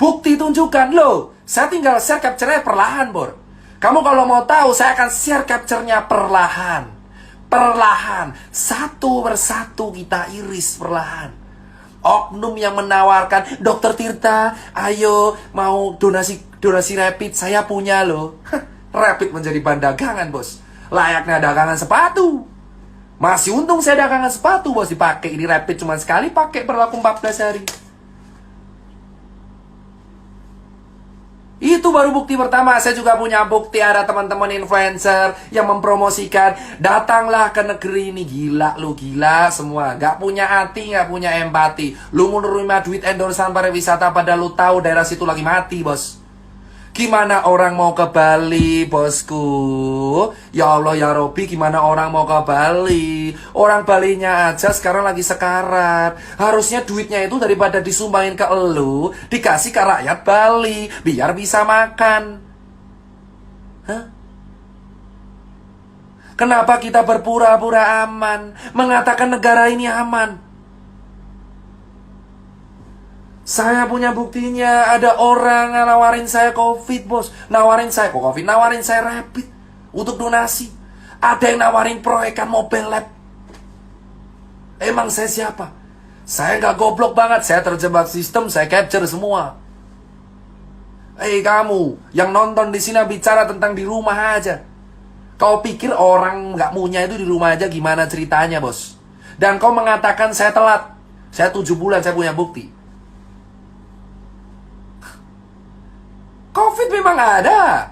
Bukti tunjukkan, loh. Saya tinggal share capture-nya perlahan, Bor. Kamu kalau mau tahu, saya akan share capture-nya perlahan. Perlahan. Satu persatu kita iris perlahan. Oknum yang menawarkan, Dokter Tirta, ayo mau donasi rapid, saya punya loh. Rapid menjadi bahan dagangan, bos. Layaknya dagangan sepatu. Masih untung saya dagangan sepatu, bos, dipakai. Ini rapid cuma sekali pakai, berlaku 14 hari. Itu baru bukti pertama. Saya juga punya bukti ada teman-teman influencer yang mempromosikan, datanglah ke negeri ini. Gila lu, gila semua. Gak punya hati, gak punya empati. Lu mau nerima duit endorsan pariwisata padahal lu tahu daerah situ lagi mati, bos. Gimana orang mau ke Bali, bosku? Ya Allah, ya Robi, gimana orang mau ke Bali? Orang Balinya aja sekarang lagi sekarat. Harusnya duitnya itu daripada disumbangin ke elu, dikasih ke rakyat Bali, biar bisa makan. Hah? Kenapa kita berpura-pura aman, mengatakan negara ini aman? Saya punya buktinya. Ada orang nawarin saya COVID, bos. Nawarin saya kok COVID, nawarin saya rapid untuk donasi. Ada yang nawarin proyekan mobile lab. Emang saya siapa? Saya nggak goblok banget. Saya terjebak sistem, saya capture semua. Kamu yang nonton di sini bicara tentang di rumah aja. Kau pikir orang nggak punya itu di rumah aja gimana ceritanya, bos? Dan kau mengatakan saya telat. Saya 7 bulan, saya punya bukti. COVID memang ada,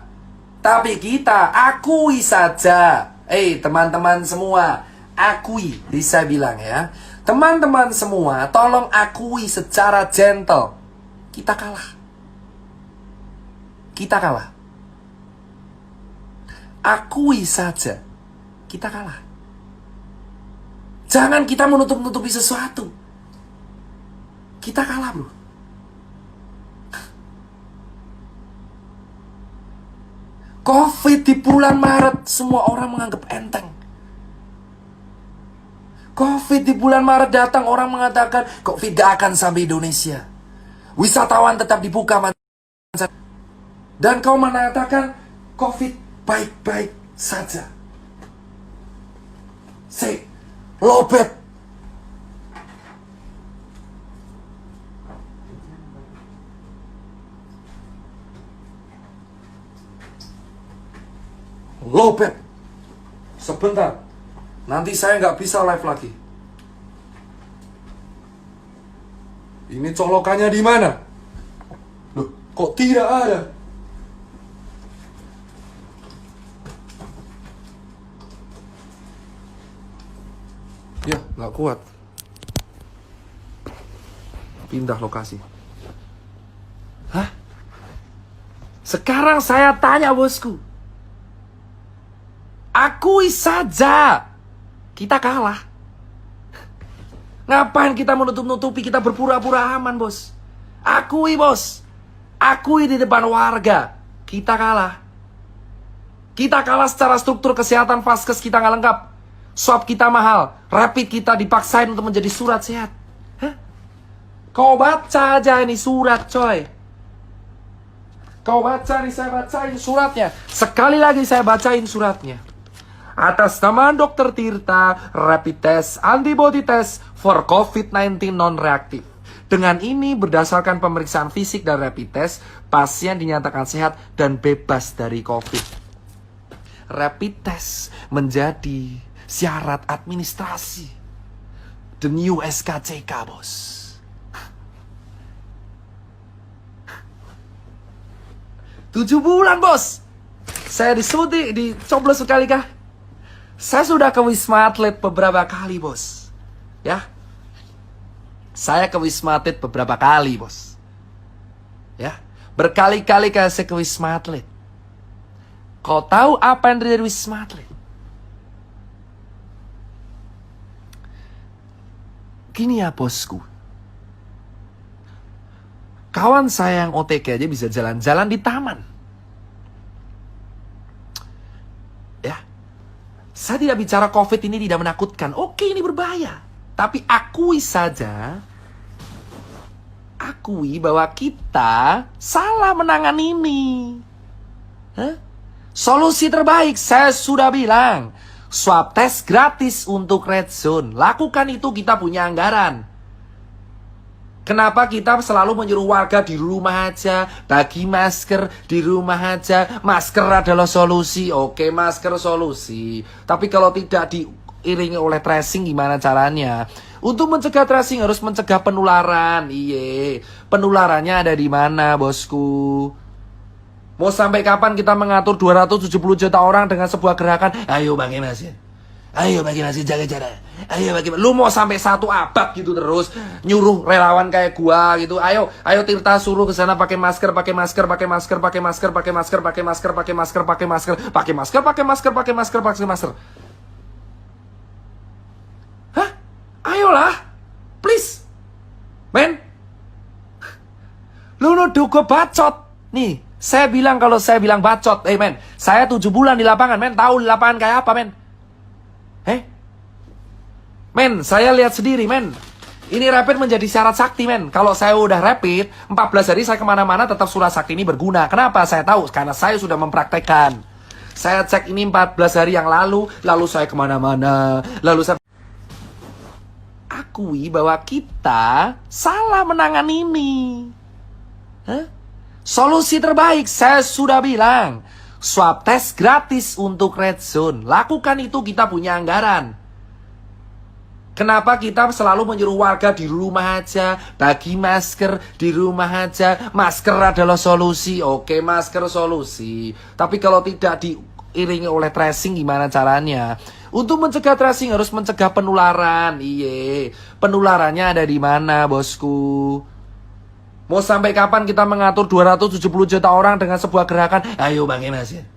tapi kita akui saja. Teman-teman semua, akui, bisa bilang ya. Teman-teman semua, tolong akui secara gentle. Kita kalah. Kita kalah. Akui saja, kita kalah. Jangan kita menutup-nutupi sesuatu. Kita kalah, bro. COVID di bulan Maret, semua orang menganggap enteng. COVID di bulan Maret datang, orang mengatakan COVID gak akan sampai Indonesia. Wisatawan tetap dibuka. Dan kau mengatakan COVID baik-baik saja. Say, lobet. Lobet. Sebentar. Nanti saya nggak bisa live lagi. Ini colokannya di mana? Loh, kok tidak ada? Ya, nggak kuat. Pindah lokasi. Hah? Sekarang saya tanya, bosku. Akui saja, kita kalah. Ngapain kita menutup-nutupi, kita berpura-pura aman, bos? Akui, bos. Akui di depan warga, kita kalah. Kita kalah secara struktur kesehatan, vaskes kita nggak lengkap. Swab kita mahal, rapid kita dipaksain untuk menjadi surat sehat. Hah? Kau baca aja ini surat, coy. Kau baca nih, saya bacain suratnya. Sekali lagi saya bacain suratnya. Atas nama Dokter Tirta, rapid test antibody test for COVID-19 non-reaktif. Dengan ini, berdasarkan pemeriksaan fisik dan rapid test, pasien dinyatakan sehat dan bebas dari COVID. Rapid test menjadi syarat administrasi. The new SKCK, bos. Tujuh bulan, bos. Saya dicoblos sekali kah? Saya sudah ke Wisma Atlet beberapa kali, bos. Ya. Saya ke Wisma Atlet beberapa kali, bos. Ya. Berkali-kali saya ke Wisma Atlet. Kau tahu apa yang terjadi di Wisma Atlet? Gini ya, bosku.
Kawan saya yang OTG aja bisa jalan-jalan di taman. Ya, saya tidak bicara COVID ini tidak menakutkan. Oke, ini berbahaya. Tapi akui saja, akui bahwa kita salah menangani ini. Hah? Solusi terbaik, saya sudah bilang, swab test gratis untuk red zone. Lakukan itu, kita punya anggaran. Kenapa kita selalu menyuruh warga di rumah aja, bagi masker di rumah aja, masker adalah solusi. Oke, masker solusi. Tapi kalau tidak diiringi oleh tracing, gimana caranya? Untuk mencegah tracing harus mencegah penularan. Iye, penularannya ada di mana, bosku? Mau sampai kapan kita mengatur 270 juta orang dengan sebuah gerakan? Ayo bagi masker. Ayo bagi masker, jaga jarak. Ayo bagi, lu mau sampai 1 abad gitu terus nyuruh relawan kayak gua gitu. Ayo Tirta suruh ke sana pakai masker, pakai masker, pakai masker, pakai masker, pakai masker, pakai masker, pakai masker, pakai masker, pakai masker, pakai masker, pakai masker, pakai masker. Hah? Ayolah, please, men. Lu nuduh gua bacot. Nih, saya bilang kalau saya bilang bacot, men. Saya 7 bulan di lapangan, men. Tahu di lapangan kayak apa, men? Men, saya lihat sendiri, men. Ini rapid menjadi syarat sakti, men. Kalau saya udah rapid, 14 hari saya kemana-mana tetap surat sakti ini berguna. Kenapa? Saya tahu, karena saya sudah mempraktekkan. Saya cek ini 14 hari yang lalu saya kemana-mana, lalu saya... Akui bahwa kita salah menangani ini. Hah? Solusi terbaik, saya sudah bilang, swab test gratis untuk red zone. Lakukan itu, kita punya anggaran. Kenapa kita selalu menyuruh warga di rumah aja, bagi masker di rumah aja, masker adalah solusi. Oke, masker solusi. Tapi kalau tidak diiringi oleh tracing, gimana caranya? Untuk mencegah tracing harus mencegah penularan. Iye, penularannya ada di mana, bosku? Mau sampai kapan kita mengatur 270 juta orang dengan sebuah gerakan? Ayo bagi masker.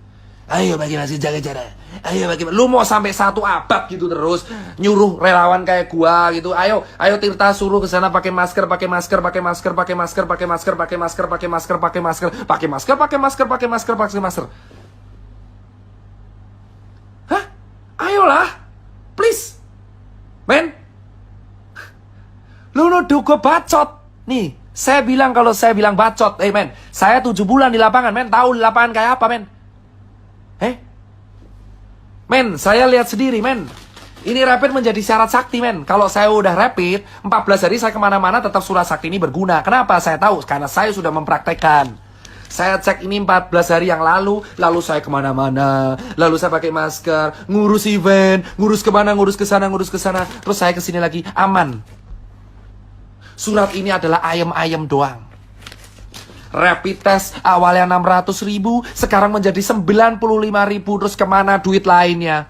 Ayo bagi masker, jaga jarak. Ayo bagi, lu mau sampai 1 abad gitu terus nyuruh relawan kayak gua gitu. Ayo Tirta suruh ke sana pakai masker, pakai masker, pakai masker, pakai masker, pakai masker, pakai masker, pakai masker, pakai masker, pakai masker, pakai masker, pakai masker, pakai masker. Hah? Ayolah, please, men. Lu nuduh gua bacot. Nih, saya bilang kalau saya bilang bacot, men. Saya 7 bulan di lapangan, men. Tahu di lapangan kayak apa, men? Men, saya lihat sendiri, men. Ini rapid menjadi syarat sakti, men. Kalau saya udah rapid, 14 hari saya kemana-mana tetap surat sakti ini berguna. Kenapa? Saya tahu, karena saya sudah mempraktekkan. Saya cek ini 14 hari yang lalu saya kemana-mana, lalu saya pakai masker, ngurus event, ngurus kemana, ngurus ke sana, terus saya kesini lagi, aman. Surat ini adalah ayam-ayam doang. Rapid test awalnya 600.000, sekarang menjadi 95.000, terus kemana duit lainnya?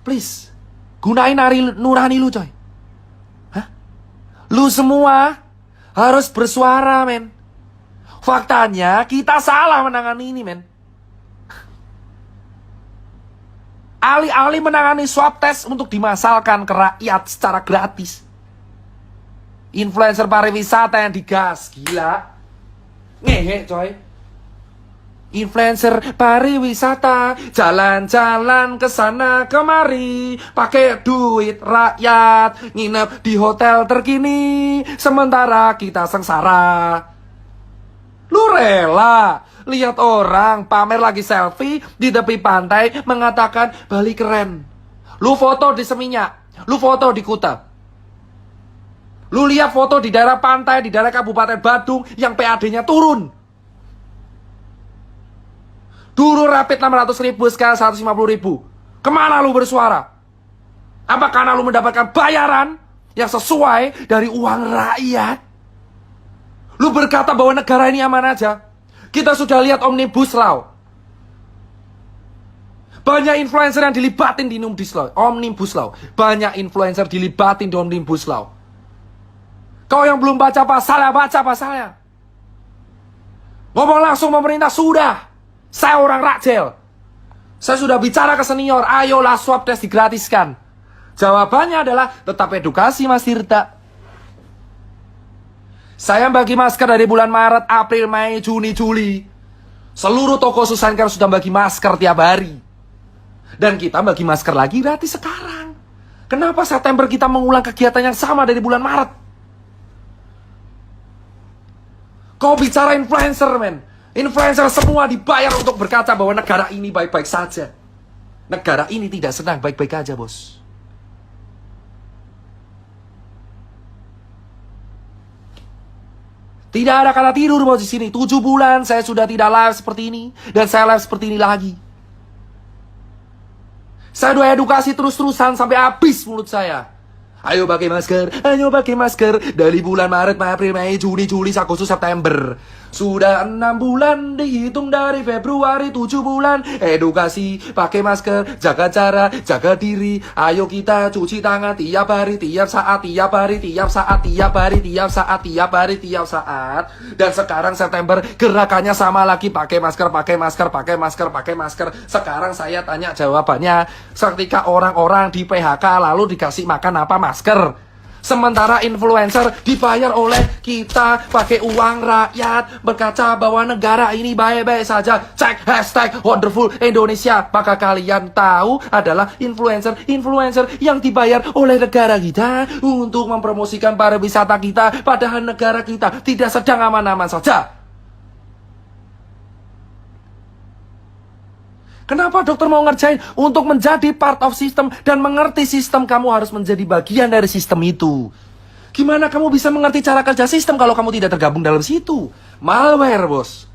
Please, gunain nurani lu, coy. Hah? Lu semua harus bersuara, men. Faktanya kita salah menangani ini, men. Alih-alih menangani swab test untuk dimasalkan ke rakyat secara gratis, influencer pariwisata yang digas, gila. Ngehe, coy. Influencer pariwisata jalan-jalan ke sana kemari, pakai duit rakyat, nginep di hotel terkini, sementara kita sengsara. Lu rela lihat orang pamer lagi selfie di tepi pantai mengatakan Bali keren. Lu foto di Seminyak, lu foto di Kuta. Lu lihat foto di daerah pantai, di daerah Kabupaten Badung yang PAD-nya turun. Dulu rapid 600.000, sekarang 150.000. Kemana lu bersuara? Apa karena lu mendapatkan bayaran yang sesuai dari uang rakyat? Lu berkata bahwa negara ini aman aja. Kita sudah lihat Omnibus Law. Banyak influencer yang dilibatin di Omnibus Law. Banyak influencer dilibatin di Omnibus Law. Kau yang belum baca pasalnya, baca pasalnya. Ngomong langsung pemerintah, sudah. Saya orang Rakjel. Saya sudah bicara ke senior, ayolah swab tes digratiskan. Jawabannya adalah tetap edukasi Mas Tirta. Saya bagi masker dari bulan Maret, April, Mei, Juni, Juli. Seluruh toko Susancare sudah bagi masker tiap hari. Dan kita bagi masker lagi gratis sekarang. Kenapa September kita mengulang kegiatan yang sama dari bulan Maret? Kau bicara influencer, men. Influencer semua dibayar untuk berkata bahwa negara ini baik-baik saja. Negara ini tidak sedang baik-baik aja, bos. Tidak ada kata tidur, bos, di sini. 7 bulan saya sudah tidak live seperti ini. Dan saya live seperti ini lagi. Saya udah edukasi terus-terusan sampai habis mulut saya. Ayo pakai masker, ayo pakai masker. Dari bulan Maret, April, Mei, Juni, Juli, Agustus, September. Sudah 6 bulan, dihitung dari Februari 7 bulan. Edukasi, pakai masker, jaga jarak, jaga diri. Ayo kita cuci tangan tiap hari, tiap saat, tiap hari, tiap saat, tiap hari, tiap saat, tiap hari, tiap saat. Dan sekarang September, gerakannya sama lagi. Pakai masker, pakai masker, pakai masker, pakai masker. Sekarang saya tanya jawabannya. Ketika orang-orang di PHK lalu dikasih makan apa? Masker. Sementara influencer dibayar oleh kita pakai uang rakyat, berkaca bahwa negara ini baik-baik saja. Cek hashtag wonderful Indonesia. Maka kalian tahu adalah influencer yang dibayar oleh negara kita untuk mempromosikan pariwisata kita, padahal negara kita tidak sedang aman-aman saja. Kenapa dokter mau ngerjain? Untuk menjadi part of system dan mengerti sistem, kamu harus menjadi bagian dari sistem itu. Gimana kamu bisa mengerti cara kerja sistem kalau kamu tidak tergabung dalam situ? Malware, bos.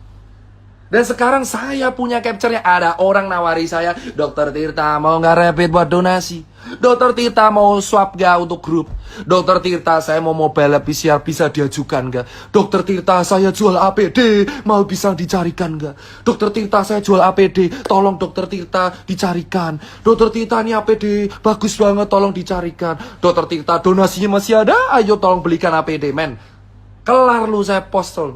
Dan sekarang saya punya capture-nya. Ada orang nawari saya, Dokter Tirta mau nggak rapid buat donasi? Dokter Tirta mau swab nggak untuk grup? Dokter Tirta saya mau mobile PCR bisa diajukan nggak? Dokter Tirta saya jual APD mau bisa dicarikan nggak? Dokter Tirta saya jual APD, tolong Dokter Tirta dicarikan. Dokter Tirta ini APD bagus banget, tolong dicarikan. Dokter Tirta donasinya masih ada, ayo tolong belikan APD, men. Kelar lu saya post tol.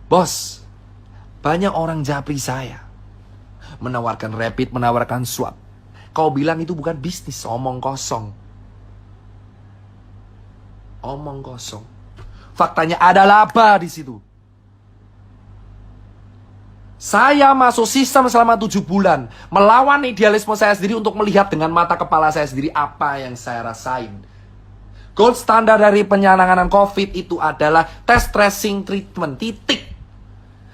Bos, banyak orang japri saya. Menawarkan rapid, menawarkan swab. Kau bilang itu bukan bisnis, omong kosong. Omong kosong. Faktanya ada laba di situ. Saya masuk sistem selama 7 bulan. Melawan idealisme saya sendiri untuk melihat dengan mata kepala saya sendiri apa yang saya rasain. Gold standar dari penanganan COVID itu adalah test, tracing, treatment, titik.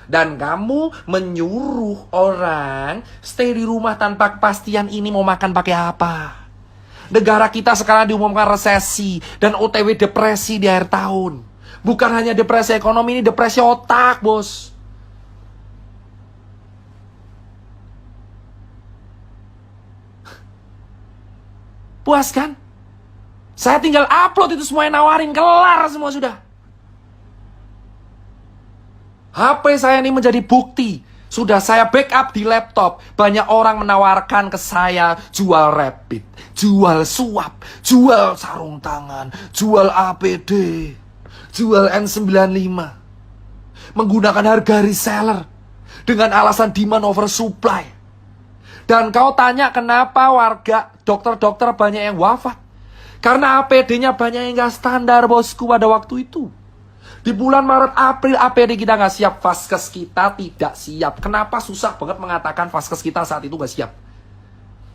Dan kamu menyuruh orang stay di rumah tanpa kepastian ini mau makan pakai apa. Negara kita sekarang diumumkan resesi dan OTW depresi di akhir tahun. Bukan hanya depresi ekonomi, ini depresi otak, bos. Puas kan? Saya tinggal upload itu semua yang nawarin, kelar semua sudah. HP saya ini menjadi bukti. Sudah saya backup di laptop. Banyak orang menawarkan ke saya jual rapid, jual swab, jual sarung tangan, jual APD, jual N95. Menggunakan harga reseller dengan alasan demand over supply. Dan kau tanya kenapa warga dokter-dokter banyak yang wafat? Karena APD-nya banyak yang gak standar, bosku, pada waktu itu. Di bulan Maret, April, APD kita nggak siap. Vaskes kita tidak siap. Kenapa susah banget mengatakan vaskes kita saat itu nggak siap?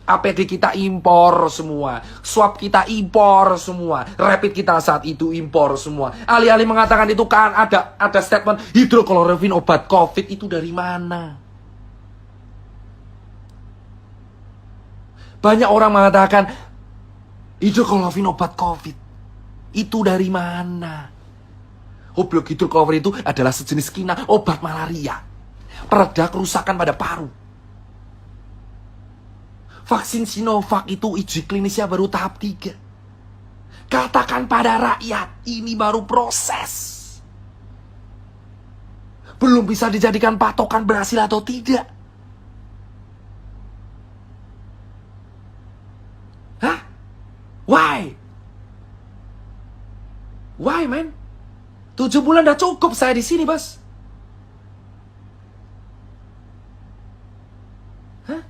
APD kita impor semua. Swab kita impor semua. Rapid kita saat itu impor semua. Alih-alih mengatakan itu kan ada statement hidrokloroquine obat COVID. Itu dari mana? Banyak orang mengatakan hidrokloroquine obat COVID. Itu dari mana? Goblok, hidrokloroquine itu adalah sejenis kina obat malaria. Pereda kerusakan pada paru. Vaksin Sinovac itu uji klinisnya baru tahap 3. Katakan pada rakyat, ini baru proses. Belum bisa dijadikan patokan berhasil atau tidak. Hah? Why? Why, man? 7 bulan udah cukup saya di sini, bos. Hah?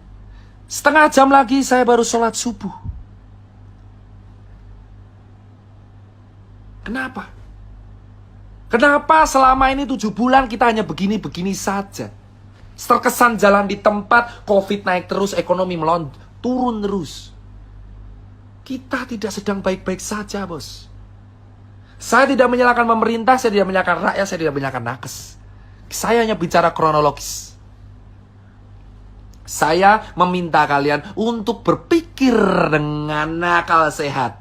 Setengah jam lagi saya baru sholat subuh. Kenapa? Kenapa selama ini 7 bulan kita hanya begini-begini saja? Terkesan jalan di tempat, COVID naik terus, ekonomi turun terus. Kita tidak sedang baik-baik saja, bos. Saya tidak menyalahkan pemerintah, saya tidak menyalahkan rakyat, saya tidak menyalahkan nakes. Saya hanya bicara kronologis. Saya meminta kalian untuk berpikir dengan akal sehat.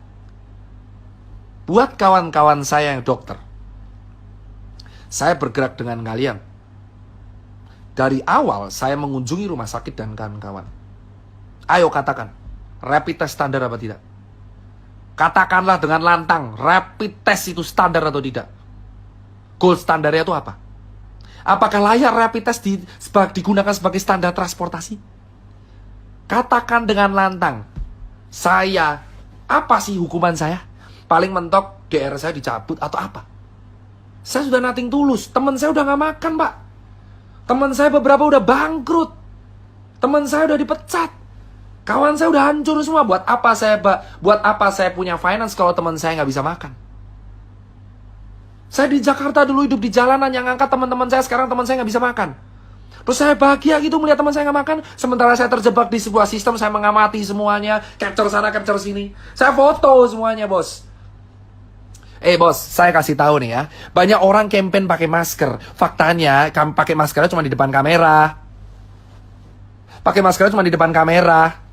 Buat kawan-kawan saya yang dokter, saya bergerak dengan kalian. Dari awal saya mengunjungi rumah sakit dan kawan-kawan. Ayo katakan, rapid test standar apa tidak? Katakanlah dengan lantang, rapid test itu standar atau tidak? Gold standarnya itu apa? Apakah layak rapid test digunakan sebagai standar transportasi? Katakan dengan lantang, apa sih hukuman saya? Paling mentok DR saya dicabut atau apa? Saya sudah nothing tulus, teman saya udah gak makan, Pak. Teman saya beberapa udah bangkrut. Teman saya udah dipecat. Kawan saya udah hancur semua. Buat apa saya punya finance kalau teman saya nggak bisa makan? Saya di Jakarta dulu hidup di jalanan yang ngangkat teman-teman saya. Sekarang teman saya nggak bisa makan. Terus saya bahagia gitu melihat teman saya nggak makan. Sementara saya terjebak di sebuah sistem. Saya mengamati semuanya. Capture sana, capture sini. Saya foto semuanya, bos. Bos, saya kasih tahu nih ya. Banyak orang campaign pakai masker. Faktanya, pakai maskernya cuma di depan kamera. Pakai maskernya cuma di depan kamera.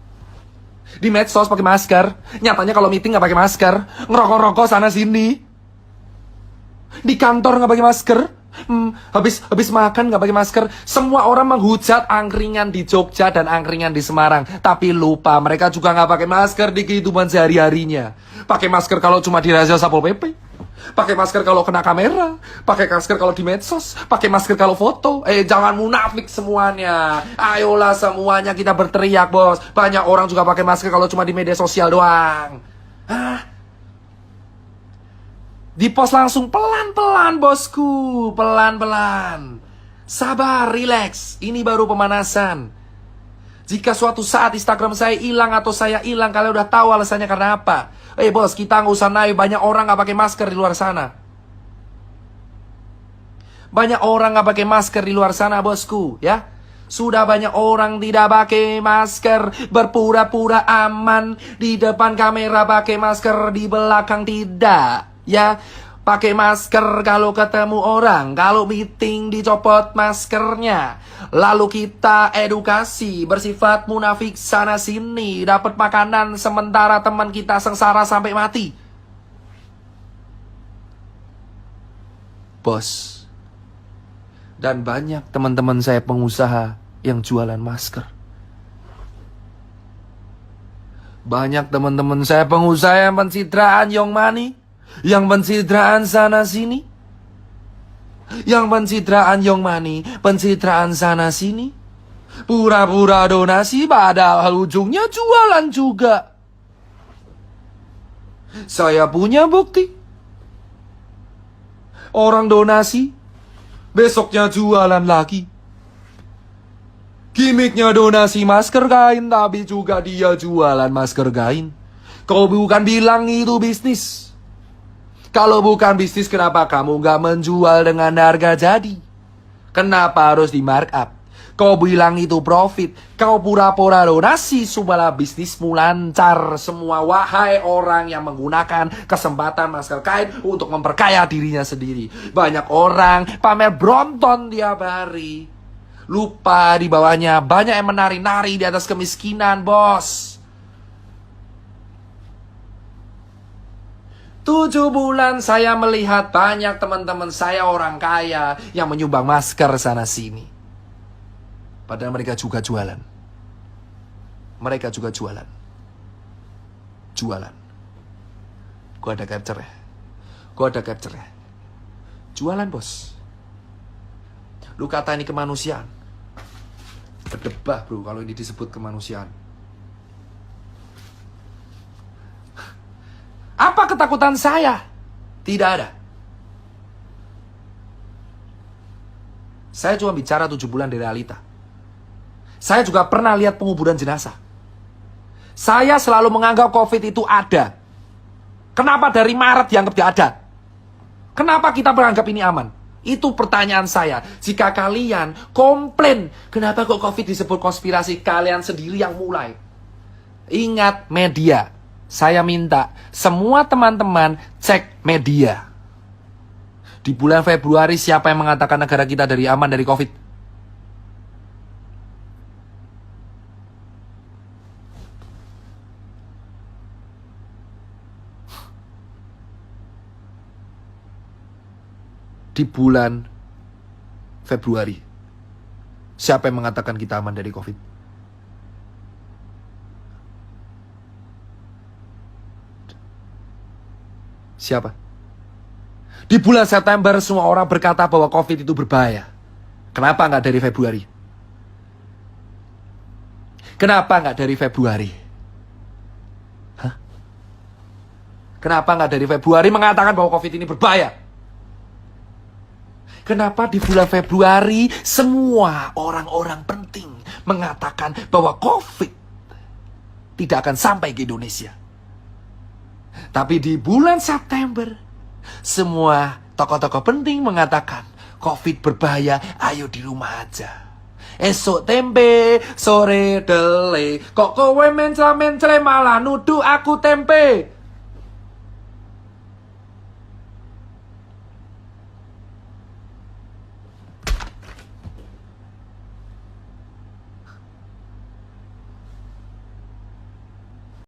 Di medsos pakai masker. Nyatanya kalau meeting nggak pakai masker. Ngerokok-rokok sana sini. Di kantor nggak pakai masker. Habis makan nggak pakai masker. Semua orang menghujat angkringan di Jogja dan angkringan di Semarang. Tapi lupa mereka juga nggak pakai masker di kehidupan sehari-harinya. Pakai masker kalau cuma di razia Satpol PP. Pakai masker kalau kena kamera. Pakai masker kalau di medsos. Pakai masker kalau foto. Jangan munafik semuanya. Ayolah semuanya kita berteriak, bos. Banyak orang juga pakai masker kalau cuma di media sosial doang. Di pos langsung pelan-pelan, bosku. Pelan-pelan. Sabar, relax. Ini baru pemanasan. Jika suatu saat Instagram saya hilang atau saya hilang, kalian udah tahu alasannya karena apa. Bos, kita nggak usah naik. Banyak orang nggak pakai masker di luar sana. Banyak orang nggak pakai masker di luar sana, bosku. Ya, sudah banyak orang tidak pakai masker, berpura-pura aman di depan kamera pakai masker, di belakang tidak. Ya, pakai masker kalau ketemu orang, kalau meeting dicopot maskernya. Lalu kita edukasi bersifat munafik sana sini, dapat makanan sementara teman kita sengsara sampai mati. Bos. Dan banyak teman-teman saya pengusaha yang jualan masker. Banyak teman-teman saya pengusaha yang pencitraan Young Money, yang pencitraan sana sini, yang pencitraan Young Money, pencitraan sana sini, pura-pura donasi padahal ujungnya jualan juga. Saya punya bukti. Orang donasi, besoknya jualan lagi. Gimiknya donasi masker kain, tapi juga dia jualan masker kain. Kau bukan bilang itu bisnis. Kalau bukan bisnis, kenapa kamu gak menjual dengan harga jadi? Kenapa harus di markup? Kau bilang itu profit. Kau pura-pura donasi supaya bisnismu lancar. Semua wahai orang yang menggunakan kesempatan masker kain untuk memperkaya dirinya sendiri. Banyak orang pamer Brompton tiap hari. Lupa di bawahnya banyak yang menari-nari di atas kemiskinan, bos. 7 bulan saya melihat banyak teman-teman saya orang kaya yang menyumbang masker sana sini. Padahal mereka juga jualan. Mereka juga jualan. Jualan. Gua ada capture ya. Gua ada capture ya. Jualan, bos. Lu kata ini kemanusiaan. Berdebah, bro, kalau ini disebut kemanusiaan. Apa ketakutan saya? Tidak ada. Saya cuma bicara 7 bulan di realita. Saya juga pernah lihat penguburan jenazah. Saya selalu menganggap COVID itu ada. Kenapa dari Maret dianggap tidak ada? Kenapa kita menganggap ini aman? Itu pertanyaan saya. Jika kalian komplain, kenapa kok COVID disebut konspirasi? Kalian sendiri yang mulai. Ingat media. Saya minta semua teman-teman cek media. Di bulan Februari siapa yang mengatakan negara kita aman dari COVID? Di bulan Februari siapa yang mengatakan kita aman dari COVID? Siapa? Di bulan September semua orang berkata bahwa COVID itu berbahaya. Kenapa nggak dari Februari? Kenapa nggak dari Februari? Hah? Kenapa nggak dari Februari mengatakan bahwa COVID ini berbahaya? Kenapa di bulan Februari semua orang-orang penting mengatakan bahwa COVID tidak akan sampai ke Indonesia? Tapi di bulan September semua tokoh-tokoh penting mengatakan COVID berbahaya, ayo di rumah aja. Esok tempe, sore dele, kok kowe mencela-mencela malah nuduh aku tempe.